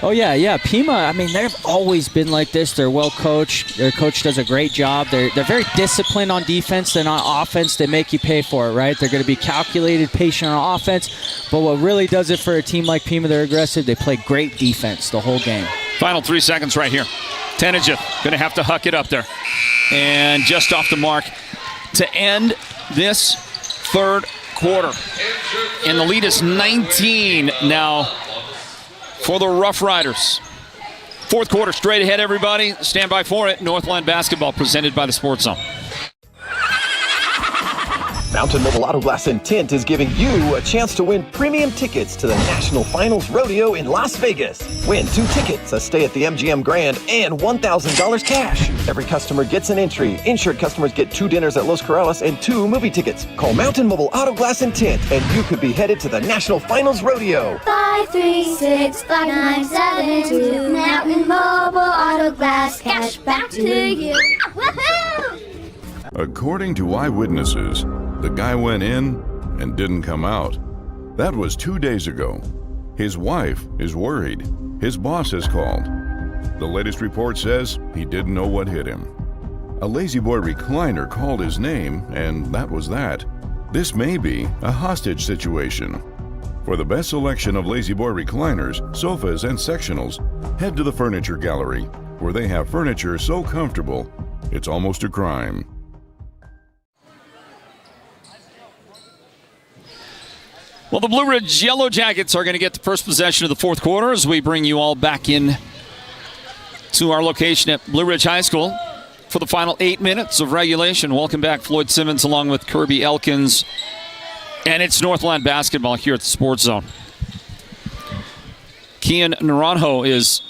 Oh, yeah. Pima, they've always been like this. They're well coached. Their coach does a great job. They're very disciplined on defense. Then on offense, they make you pay for it, right? They're going to be calculated, patient on offense. But what really does it for a team like Pima, they're aggressive. They play great defense the whole game. Final 3 seconds right here. Tenaja going to have to huck it up there. And just off the mark to end this third quarter. And the lead is 19 now for the Roughriders. Fourth quarter straight ahead, everybody. Stand by for it. Northland basketball presented by the Sports Zone. Mountain Mobile Auto Glass and Tint is giving you a chance to win premium tickets to the National Finals Rodeo in Las Vegas. Win 2 tickets, a stay at the MGM Grand, and $1,000 cash. Every customer gets an entry. Insured customers get 2 dinners at Los Corrales and 2 movie tickets. Call Mountain Mobile Auto Glass and Tint, and you could be headed to the National Finals Rodeo. 536-5972. Mountain Mobile Auto Glass, cash back to you. Woohoo! According to eyewitnesses, the guy went in and didn't come out. That was 2 days ago. His wife is worried. His boss has called. The latest report says he didn't know what hit him. A Lazy Boy recliner called his name, and that was that. This may be a hostage situation. For the best selection of Lazy Boy recliners, sofas, and sectionals, head to the Furniture Gallery, where they have furniture so comfortable, it's almost a crime. Well, the Blue Ridge Yellow Jackets are going to get the first possession of the fourth quarter as we bring you all back in to our location at Blue Ridge High School for the final 8 minutes of regulation. Welcome back, Floyd Simmons, along with Kirby Elkins. And it's Northland basketball here at the Sports Zone. Kian Naranjo is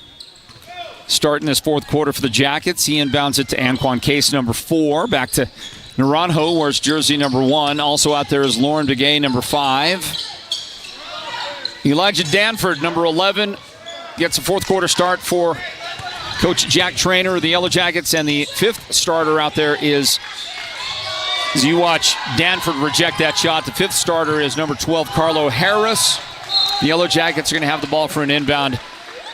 starting this fourth quarter for the Jackets. He inbounds it to Anquan Case, number 4. Back to Naranjo wears jersey number 1. Also out there is Lauren Begay, number 5. Elijah Danford, number 11, gets a fourth quarter start for Coach Jack Trainer of the Yellow Jackets. And the 5th starter out there is, as you watch Danford reject that shot, the 5th starter is number 12, Carlo Harris. The Yellow Jackets are going to have the ball for an inbound.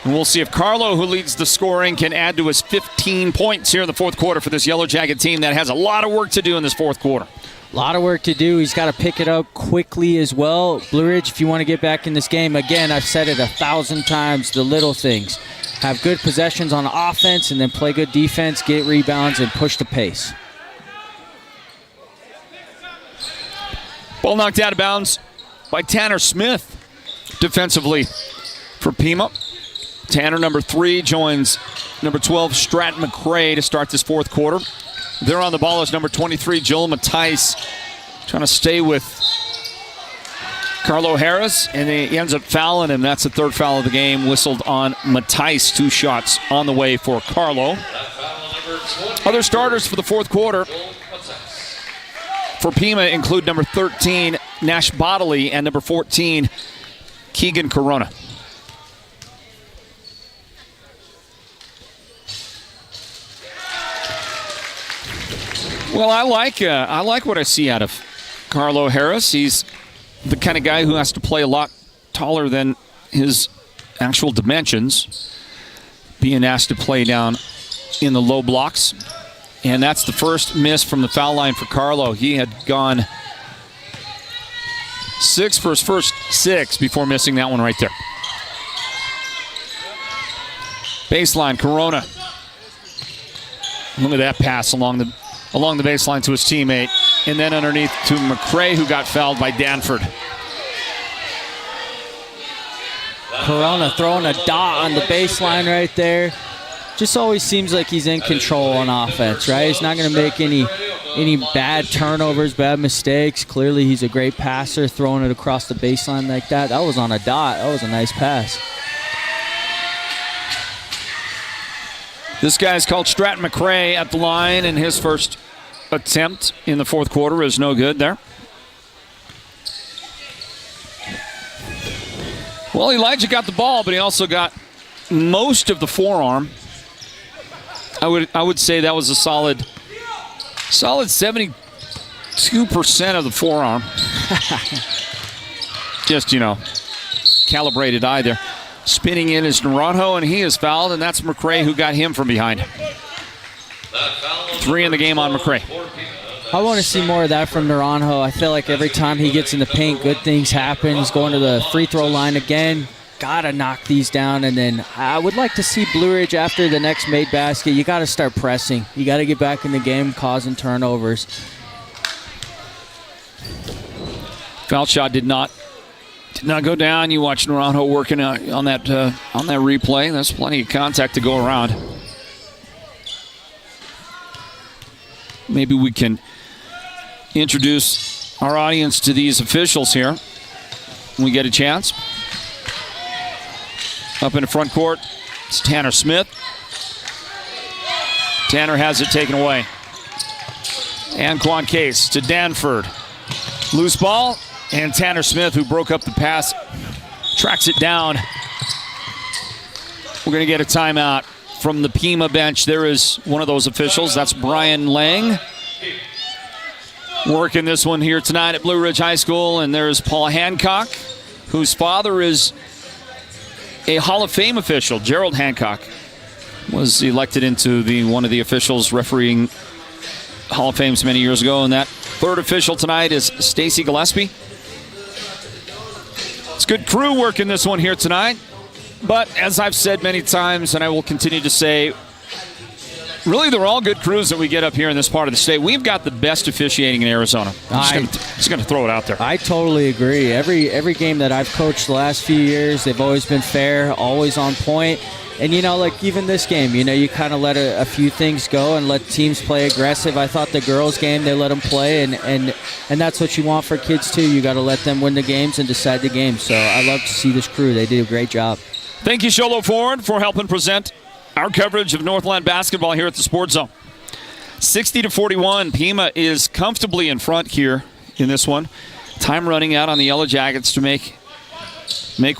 And we'll see if Carlo, who leads the scoring, can add to his 15 points here in the fourth quarter for this Yellow Jacket team that has a lot of work to do in this fourth quarter. A lot of work to do. He's got to pick it up quickly as well. Blue Ridge, if you want to get back in this game, again, I've said it 1,000 times, the little things. Have good possessions on offense and then play good defense, get rebounds, and push the pace. Ball knocked out of bounds by Tanner Smith. defensively for Pima. Tanner, number 3, joins number 12, Stratton McCray, to start this fourth quarter. There on the ball is number 23, Joel Matthijs, trying to stay with Carlo Harris, and he ends up fouling him. That's the third foul of the game, whistled on Matthijs. 2 shots on the way for Carlo. Other starters for the fourth quarter for Pima include number 13, Nash Bodley, and number 14, Keegan Corona. Well, I like what I see out of Carlo Harris. He's the kind of guy who has to play a lot taller than his actual dimensions, being asked to play down in the low blocks. And that's the first miss from the foul line for Carlo. He had gone 6 for his first 6 before missing that one right there. Baseline, Corona. Look at that pass along the baseline to his teammate. And then underneath to McCray, who got fouled by Danford. Corona throwing a dot on the baseline right there. Just always seems like he's in control on offense, right? He's not going to make any bad turnovers, bad mistakes. Clearly, he's a great passer, throwing it across the baseline like that. That was on a dot. That was a nice pass. This guy's called Stratton McCray at the line, and his first attempt in the fourth quarter is no good there. Well, Elijah got the ball, but he also got most of the forearm. I would say that was a solid 72% of the forearm. Just, calibrated eye there. Spinning in is Naranjo, and he is fouled, and that's McCray who got him from behind. 3 in the game on McCray. I want to see more of that from Naranjo. I feel like every time he gets in the paint, good things happen. He's going to the free throw line again. Got to knock these down. And then I would like to see Blue Ridge after the next made basket. You got to start pressing. You got to get back in the game, causing turnovers. Foul shot did not go down. You watch Naranjo working on that replay. There's plenty of contact to go around. Maybe we can introduce our audience to these officials here when we get a chance. Up in the front court, it's Tanner Smith. Tanner has it taken away. Anquan Case to Danford. Loose ball, and Tanner Smith, who broke up the pass, tracks it down. We're going to get a timeout from the Pima bench. There is one of those officials. That's Brian Lang. Working this one here tonight at Blue Ridge High School. And there's Paul Hancock, whose father is a Hall of Fame official. Gerald Hancock was elected into one of the officials refereeing Hall of Fames many years ago. And that third official tonight is Stacy Gillespie. It's good crew working this one here tonight. But as I've said many times, and I will continue to say, really they're all good crews that we get up here in this part of the state. We've got the best officiating in Arizona. I'm just going to throw it out there. I totally agree. Every game that I've coached the last few years, they've always been fair, always on point. And, like even this game, you kind of let a few things go and let teams play aggressive. I thought the girls' game, they let them play, and that's what you want for kids, too. You got to let them win the games and decide the game. So I love to see this crew. They did a great job. Thank you, Sholo Ford, for helping present our coverage of Northland basketball here at the Sports Zone. 60-41, Pima is comfortably in front here in this one. Time running out on the Yellow Jackets to make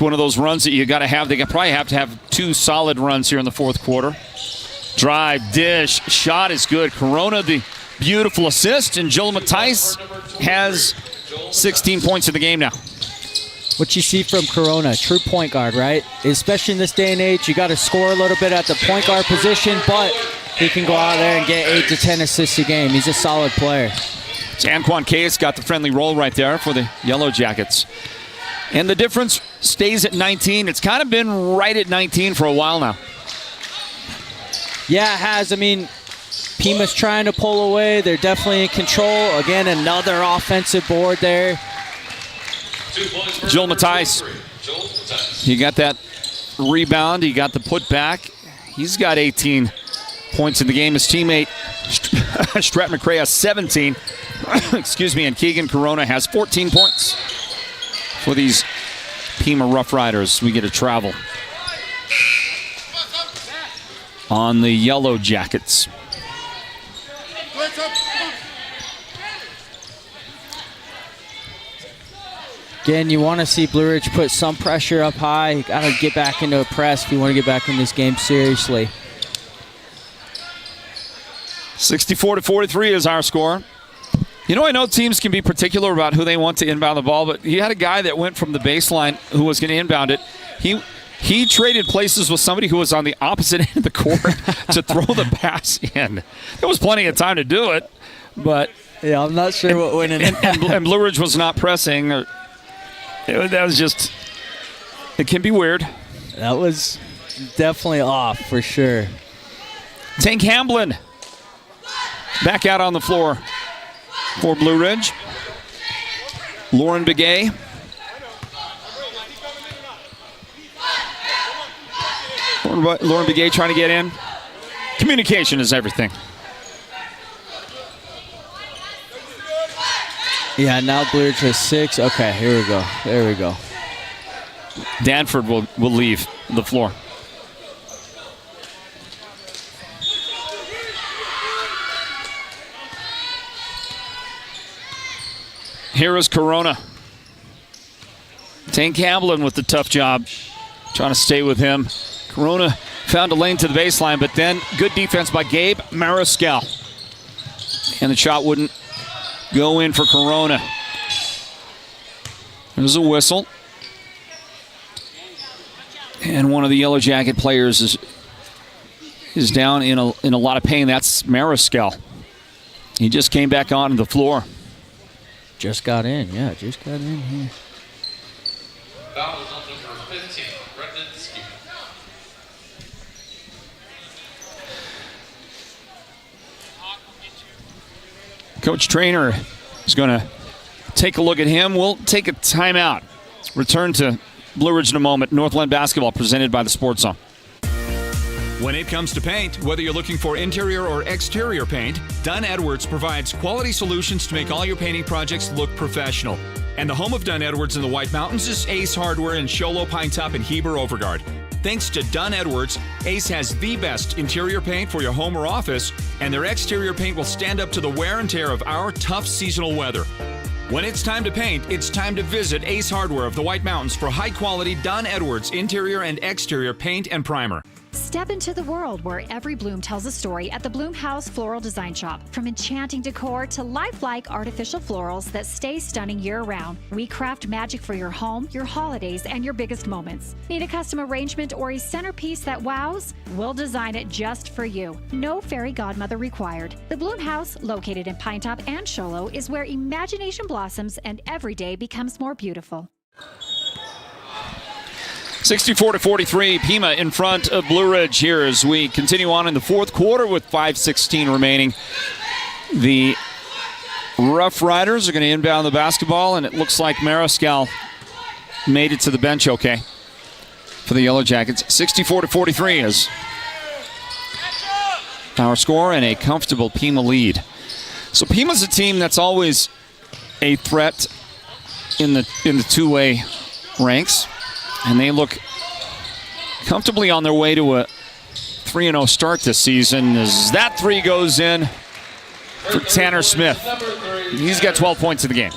one of those runs that you got to have. They probably have to have 2 solid runs here in the fourth quarter. Drive, dish, shot is good. Corona, the beautiful assist, and Joel Matthijs has 16 points in the game now. What you see from Corona, true point guard, right? Especially in this day and age, you got to score a little bit at the point guard position, but he can go out there and get 8 to 10 assists a game. He's a solid player. Anquan Case got the friendly roll right there for the Yellow Jackets. And the difference stays at 19. It's kind of been right at 19 for a while now. Yeah, it has. I mean, Pima's trying to pull away. They're definitely in control. Again, another offensive board there. Joel Matthijs He got that rebound. He got the putback. He's got 18 points in the game. His teammate, Strat McRae, has 17. Excuse me, and Keegan Corona has 14 points for these Pima Roughriders. We get to travel on the Yellow Jackets. Again, you want to see Blue Ridge put some pressure up high. You got to get back into a press if you want to get back in this game seriously. 64-43 is our score. You know, I know teams can be particular about who they want to inbound the ball, but you had a guy that went from the baseline who was going to inbound it. He traded places with somebody who was on the opposite end of the court to throw the pass in. There was plenty of time to do it, but yeah, I'm not sure what went in. And Blue Ridge was not pressing. That was just, it can be weird. That was definitely off for sure. Tank Hamblin back out on the floor for Blue Ridge. Lauren Begay. Lauren Begay trying to get in. Communication is everything. Yeah, now Blue Ridge has 6. Okay, here we go. There we go. Danford will leave the floor. Here is Corona. Tank Hamblin with the tough job, trying to stay with him. Corona found a lane to the baseline, but then good defense by Gabe Mariscal. And the shot wouldn't go in for Corona. There's a whistle. And one of the Yellow Jacket players is down in a lot of pain. That's Mariscal. He just came back onto the floor. Just got in, yeah, just got in here. Foul is on number 15, Brendan Ski. Coach Trainer is going to take a look at him. We'll take a timeout. Return to Blue Ridge in a moment. Northland basketball presented by the Sports Zone. When it comes to paint, whether you're looking for interior or exterior paint, Dunn Edwards provides quality solutions to make all your painting projects look professional. And the home of Dunn Edwards in the White Mountains is Ace Hardware in Show Low, Pine Top, and Heber Overgard. Thanks to Dunn Edwards, Ace has the best interior paint for your home or office, and their exterior paint will stand up to the wear and tear of our tough seasonal weather. When it's time to paint, it's time to visit Ace Hardware of the White Mountains for high-quality Dunn Edwards interior and exterior paint and primer. Step into the world where every bloom tells a story at the Bloom House Floral Design Shop. From enchanting decor to lifelike artificial florals that stay stunning year-round, we craft magic for your home, your holidays, and your biggest moments. Need a custom arrangement or a centerpiece that wows? We'll design it just for you. No fairy godmother required. The Bloom House, located in Pine Top and Show Low, is where imagination blossoms and every day becomes more beautiful. 64-43, Pima in front of Blue Ridge here as we continue on in the fourth quarter with 5:16 remaining. The Roughriders are going to inbound the basketball, and it looks like Mariscal made it to the bench okay for the Yellow Jackets. 64-43 is our score and a comfortable Pima lead. So Pima's a team that's always a threat in the two-way ranks. And they look comfortably on their way to a 3-0 start this season as that three goes in for Tanner Smith. He's got 12 points in the game.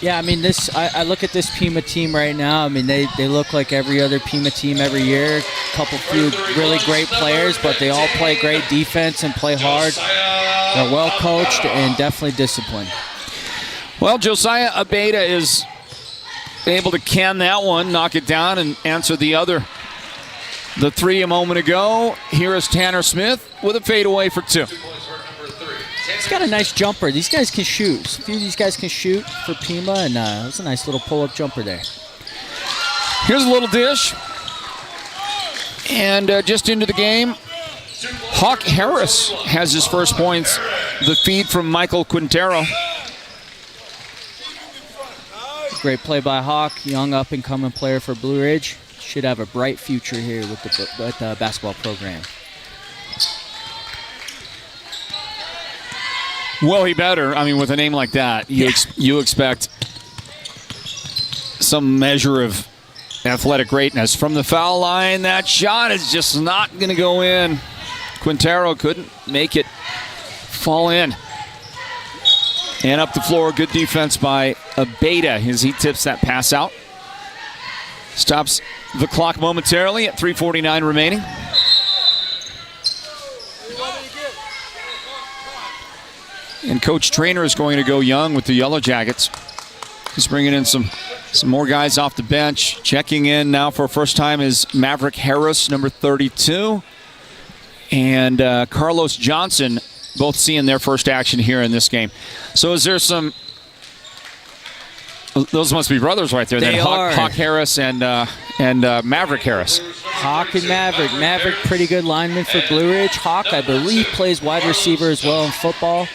Yeah, I mean, I look at this Pima team right now. I mean, they look like every other Pima team every year. Few really great players, but they all play great defense and play hard. They're well coached and definitely disciplined. Well, Josiah Abeda is able to can that one, knock it down, and answer the three a moment ago. Here is Tanner Smith with a fadeaway for 2. He's got a nice jumper. These guys can shoot. A few of these guys can shoot for Pima, and that was a nice little pull-up jumper there. Here's a little dish. And just into the game, Hawk Harris has his first points. The feed from Michael Quintero. Great play by Hawk, young up-and-coming player for Blue Ridge. Should have a bright future here with the basketball program. Well, he better. I mean, with a name like that, you expect some measure of athletic greatness. From the foul line, that shot is just not going to go in. Quintero couldn't make it fall in. And up the floor, good defense by Abeda as he tips that pass out. Stops the clock momentarily at 3:49 remaining. And Coach Trainer is going to go young with the Yellow Jackets. He's bringing in some more guys off the bench. Checking in now for the first time is Maverick Harris, number 32. And Carlos Johnson, both seeing their first action here in this game. So is there some... Those must be brothers right there. They are. Hawk Harris and Maverick Harris. Hawk and Maverick. Maverick, pretty good lineman for Blue Ridge. Hawk, I believe, plays wide receiver as well in football.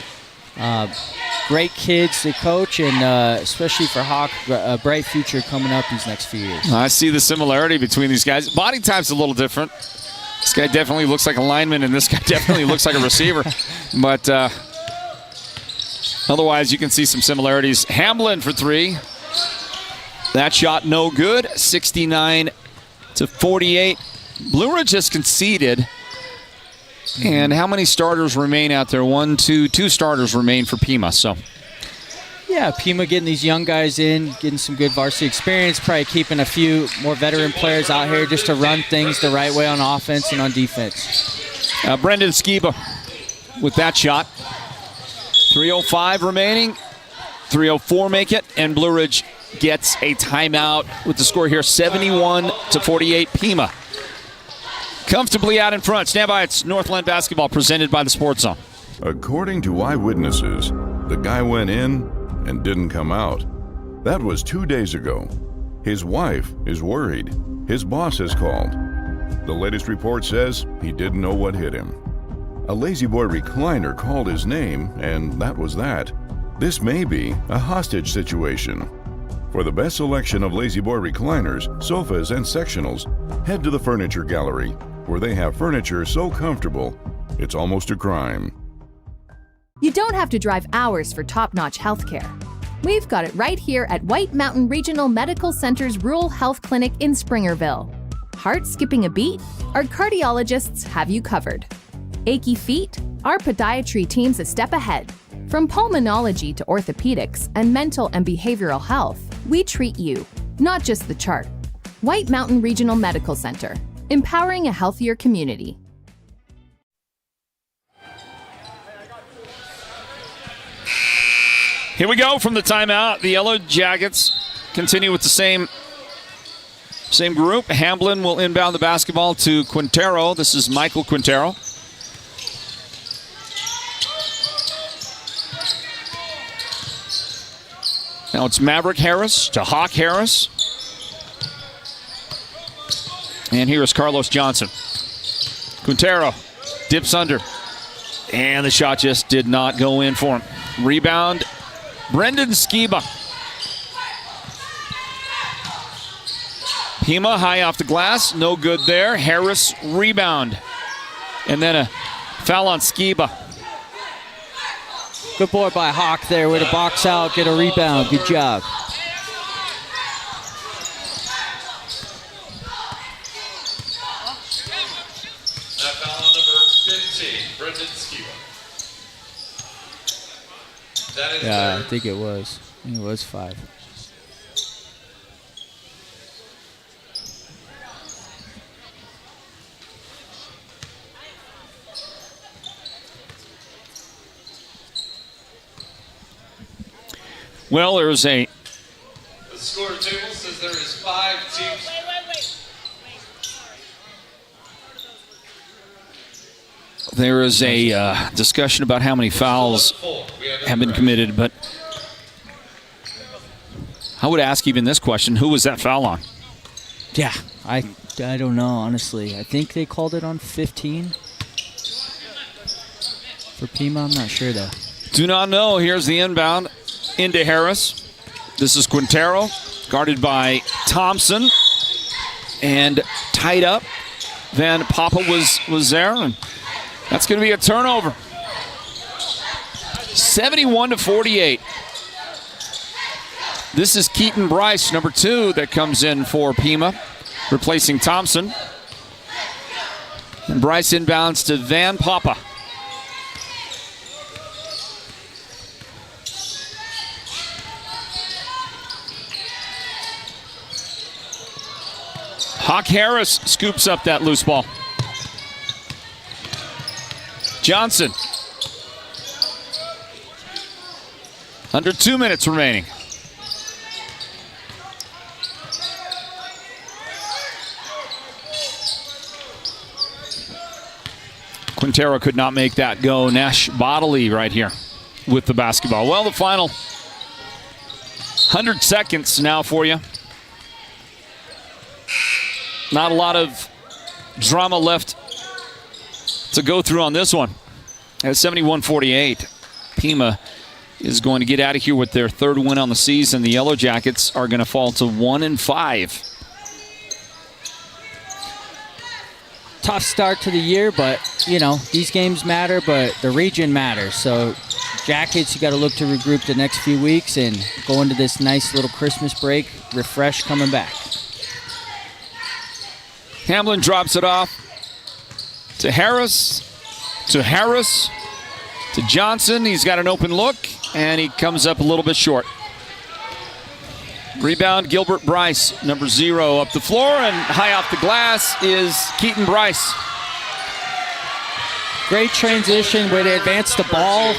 Great kids to coach, and especially for Hawk, a bright future coming up these next few years. I see the similarity between these guys. Body type's a little different. This guy definitely looks like a lineman, and this guy definitely looks like a receiver. But otherwise, you can see some similarities. Hamblin for three. That shot no good. 69-48. Blue Ridge has conceded. And how many starters remain out there? Two starters remain for Pima. So, yeah, Pima getting these young guys in, getting some good varsity experience, probably keeping a few more veteran players out here just to run things the right way on offense and on defense. Brendan Skiba with that shot. 3:05 remaining. 3:04 make it, and Blue Ridge gets a timeout with the score here, 71-48 Pima. Comfortably out in front. Stand by. It's Northland basketball presented by the Sports Zone. According to eyewitnesses, the guy went in and didn't come out. That was 2 days ago. His wife is worried. His boss has called. The latest report says he didn't know what hit him. A Lazy Boy recliner called his name, and that was that. This may be a hostage situation. For the best selection of Lazy Boy recliners, sofas, and sectionals, head to the Furniture Gallery, where they have furniture so comfortable, it's almost a crime. You don't have to drive hours for top-notch healthcare. We've got it right here at White Mountain Regional Medical Center's Rural Health Clinic in Springerville. Heart skipping a beat? Our cardiologists have you covered. Achy feet? Our podiatry team's a step ahead. From pulmonology to orthopedics and mental and behavioral health, we treat you, not just the chart. White Mountain Regional Medical Center, empowering a healthier community. Here we go from the timeout. The Yellow Jackets continue with the same group. Hamblin will inbound the basketball to Quintero. This is Michael Quintero. Now it's Maverick Harris to Hawk Harris. And here is Carlos Johnson. Quintero dips under. And the shot just did not go in for him. Rebound, Brendan Skiba. Pima high off the glass, no good there. Harris rebound. And then a foul on Skiba. Good boy by Hawk there, way to box out, get a rebound. Good job. That foul on number 15, Brendan Skiba. That is Yeah, I think it was 5. Well, there's a... The score table says there is 5 teams. There is a discussion about how many fouls have been committed, but I would ask even this question, who was that foul on? Yeah, I don't know, honestly. I think they called it on 15 for Pima. I'm not sure, though. Do not know. Here's the inbound into Harris. This is Quintero, guarded by Thompson, and tied up. Van Papa was there, and that's going to be a turnover. 71-48. This is Keaton Bryce, number 2, that comes in for Pima, replacing Thompson. And Bryce inbounds to Van Papa. Hawk Harris scoops up that loose ball. Johnson. Under 2 minutes remaining. Quintero could not make that go. Nash Bodley right here with the basketball. Well, the final 100 seconds now for you. Not a lot of drama left to go through on this one. At 71-48, Pima is going to get out of here with their 3rd win on the season. The Yellow Jackets are going to fall to 1-5. Tough start to the year, but, you know, these games matter, but the region matters. So, Jackets, you got to look to regroup the next few weeks and go into this nice little Christmas break, refreshed, coming back. Hamlin drops it off to Harris, to Johnson. He's got an open look, and he comes up a little bit short. Rebound, Gilbert Bryce, number 0, up the floor, and high off the glass is Keaton Bryce. Great transition, way to advance the ball.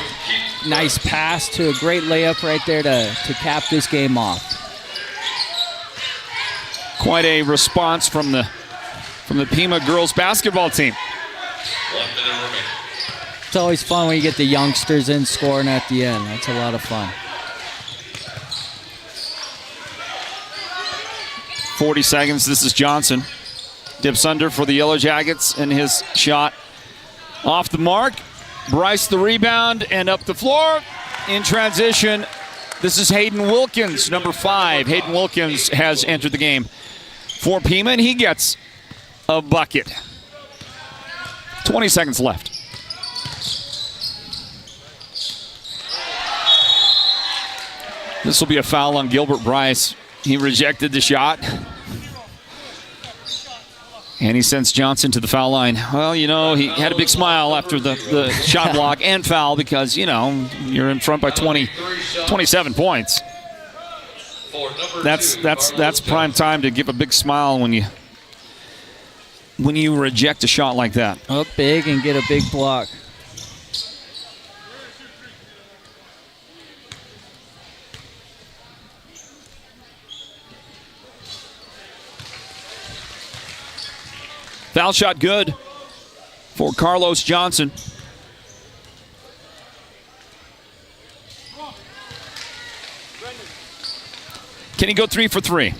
Nice pass to a great layup right there to cap this game off. Quite a response from the Pima girls basketball team. 1 minute remaining. It's always fun when you get the youngsters in scoring at the end. That's a lot of fun. 40 seconds. This is Johnson. Dips under for the Yellow Jackets, and his shot off the mark. Bryce the rebound and up the floor. In transition, this is Hayden Wilkins, number 5. Hayden Wilkins has entered the game for Pima, and he gets a bucket. 20 seconds left. This will be a foul on Gilbert Bryce. He rejected the shot. And he sends Johnson to the foul line. Well, you know, he had a big smile after the shot block and foul because, you know, you're in front by 27 points. That's prime time to give a big smile when you reject a shot like that. Up big and get a big block. Foul shot good for Carlos Johnson. Can he go 3 for 3?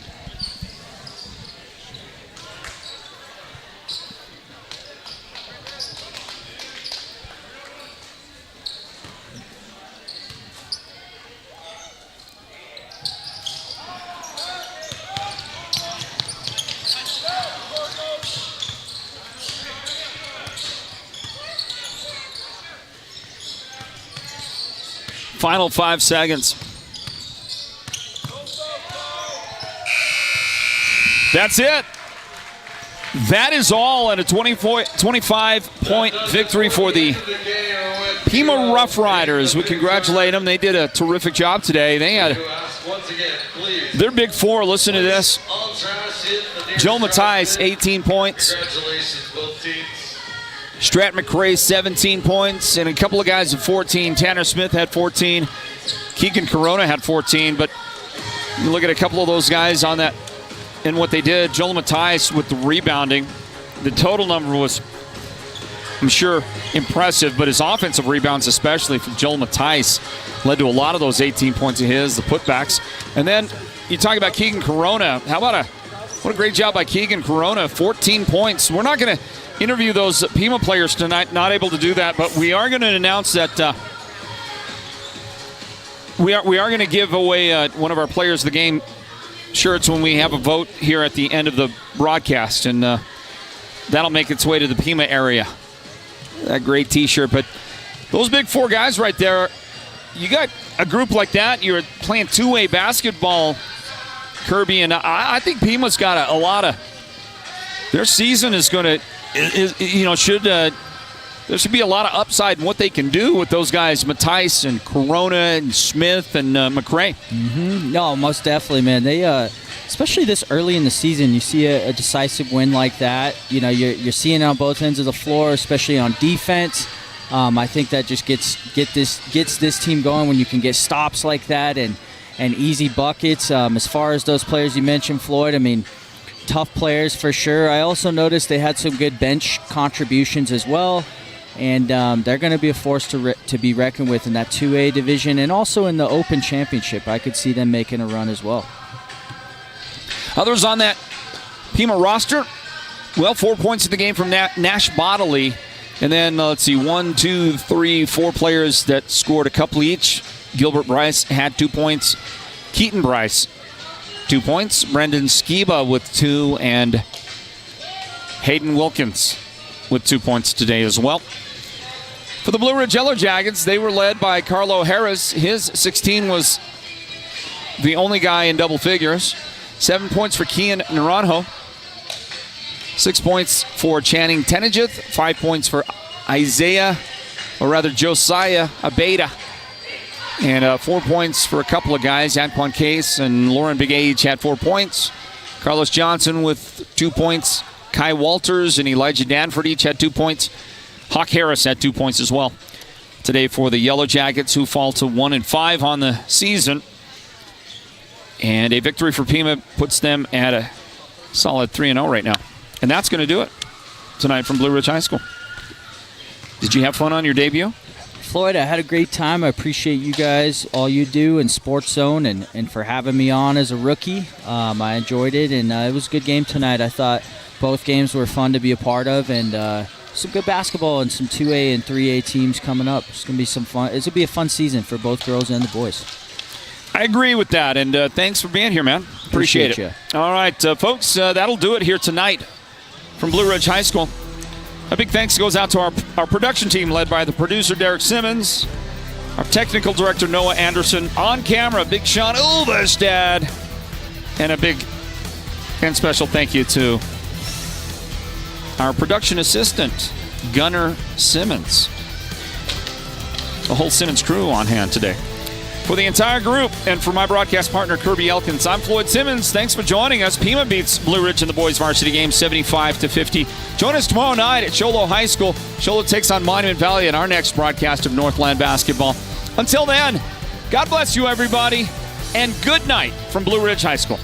Final 5 seconds. That's it. That is all in a 25-point victory for the Pima Roughriders. We congratulate them. They did a terrific job today. They had their big 4. Listen to this. Joe Matthijs, 18 points. Strat McRae, 17 points, and a couple of guys at 14. Tanner Smith had 14. Keegan Corona had 14, but you look at a couple of those guys on that and what they did. Joel Matthijs with the rebounding. The total number was, I'm sure, impressive, but his offensive rebounds, especially from Joel Matthijs, led to a lot of those 18 points of his, the putbacks. And then you talk about Keegan Corona. What a great job by Keegan Corona, 14 points. We're not going to interview those Pima players tonight, not able to do that, but we are going to announce that We are going to give away one of our players of the game shirts when we have a vote here at the end of the broadcast, and that'll make its way to the Pima area. That great T-shirt. But those big four guys right there, you got a group like that. You're playing two-way basketball, Kirby, and I think Pima's got a lot of. Their season is going to, there should be a lot of upside in what they can do with those guys, Matthijs and Corona and Smith and McRae. Mm-hmm. No, most definitely, man. They, especially this early in the season, you see a decisive win like that. You know, you're seeing it on both ends of the floor, especially on defense. I think that just gets this team going when you can get stops like that and easy buckets. As far as those players you mentioned, Floyd, I mean, tough players for sure. I also noticed they had some good bench contributions as well. And they're going to be a force to be reckoned with in that 2A division and also in the Open Championship. I could see them making a run as well. Others on that Pima roster, well, 4 points in the game from Nash Bodley. And then, let's see, 1, 2, 3, 4 players that scored a couple each. Gilbert Bryce had 2 points. Keaton Bryce, 2 points. Brendan Skiba with 2. And Hayden Wilkins with 2 points today as well. For the Blue Ridge Yellow Jackets, they were led by Carlo Harris. His 16 was the only guy in double figures. 7 points for Kian Naranjo. 6 points for Channing Tenejith. 5 points for Josiah Abeda. And 4 points for a couple of guys. Antoine Case and Lauren Bigay each had 4 points. Carlos Johnson with 2 points. Kai Walters and Elijah Danford each had 2 points. Hawk Harris had 2 points as well today for the Yellow Jackets, who fall to 1-5 on the season. And a victory for Pima puts them at a solid 3-0 right now. And that's going to do it tonight from Blue Ridge High School. Did you have fun on your debut? Floyd, I had a great time. I appreciate you guys, all you do in Sports Zone, and for having me on as a rookie. I enjoyed it, and it was a good game tonight. I thought both games were fun to be a part of, and some good basketball and some 2A and 3A teams coming up. It's going to be some fun. It's going to be a fun season for both girls and the boys. I agree with that, and thanks for being here, man. Appreciate it. You. All right, folks, that'll do it here tonight from Blue Ridge High School. A big thanks goes out to our production team led by the producer, Derek Simmons, our technical director, Noah Anderson, on camera, Big Sean Ulverstad, and a big and special thank you to our production assistant, Gunnar Simmons. The whole Simmons crew on hand today. For the entire group and for my broadcast partner, Kirby Elkins, I'm Floyd Simmons. Thanks for joining us. Pima beats Blue Ridge in the boys varsity game 75-50. Join us tomorrow night at Sholo High School. Sholo takes on Monument Valley in our next broadcast of Northland basketball. Until then, God bless you, everybody, and good night from Blue Ridge High School.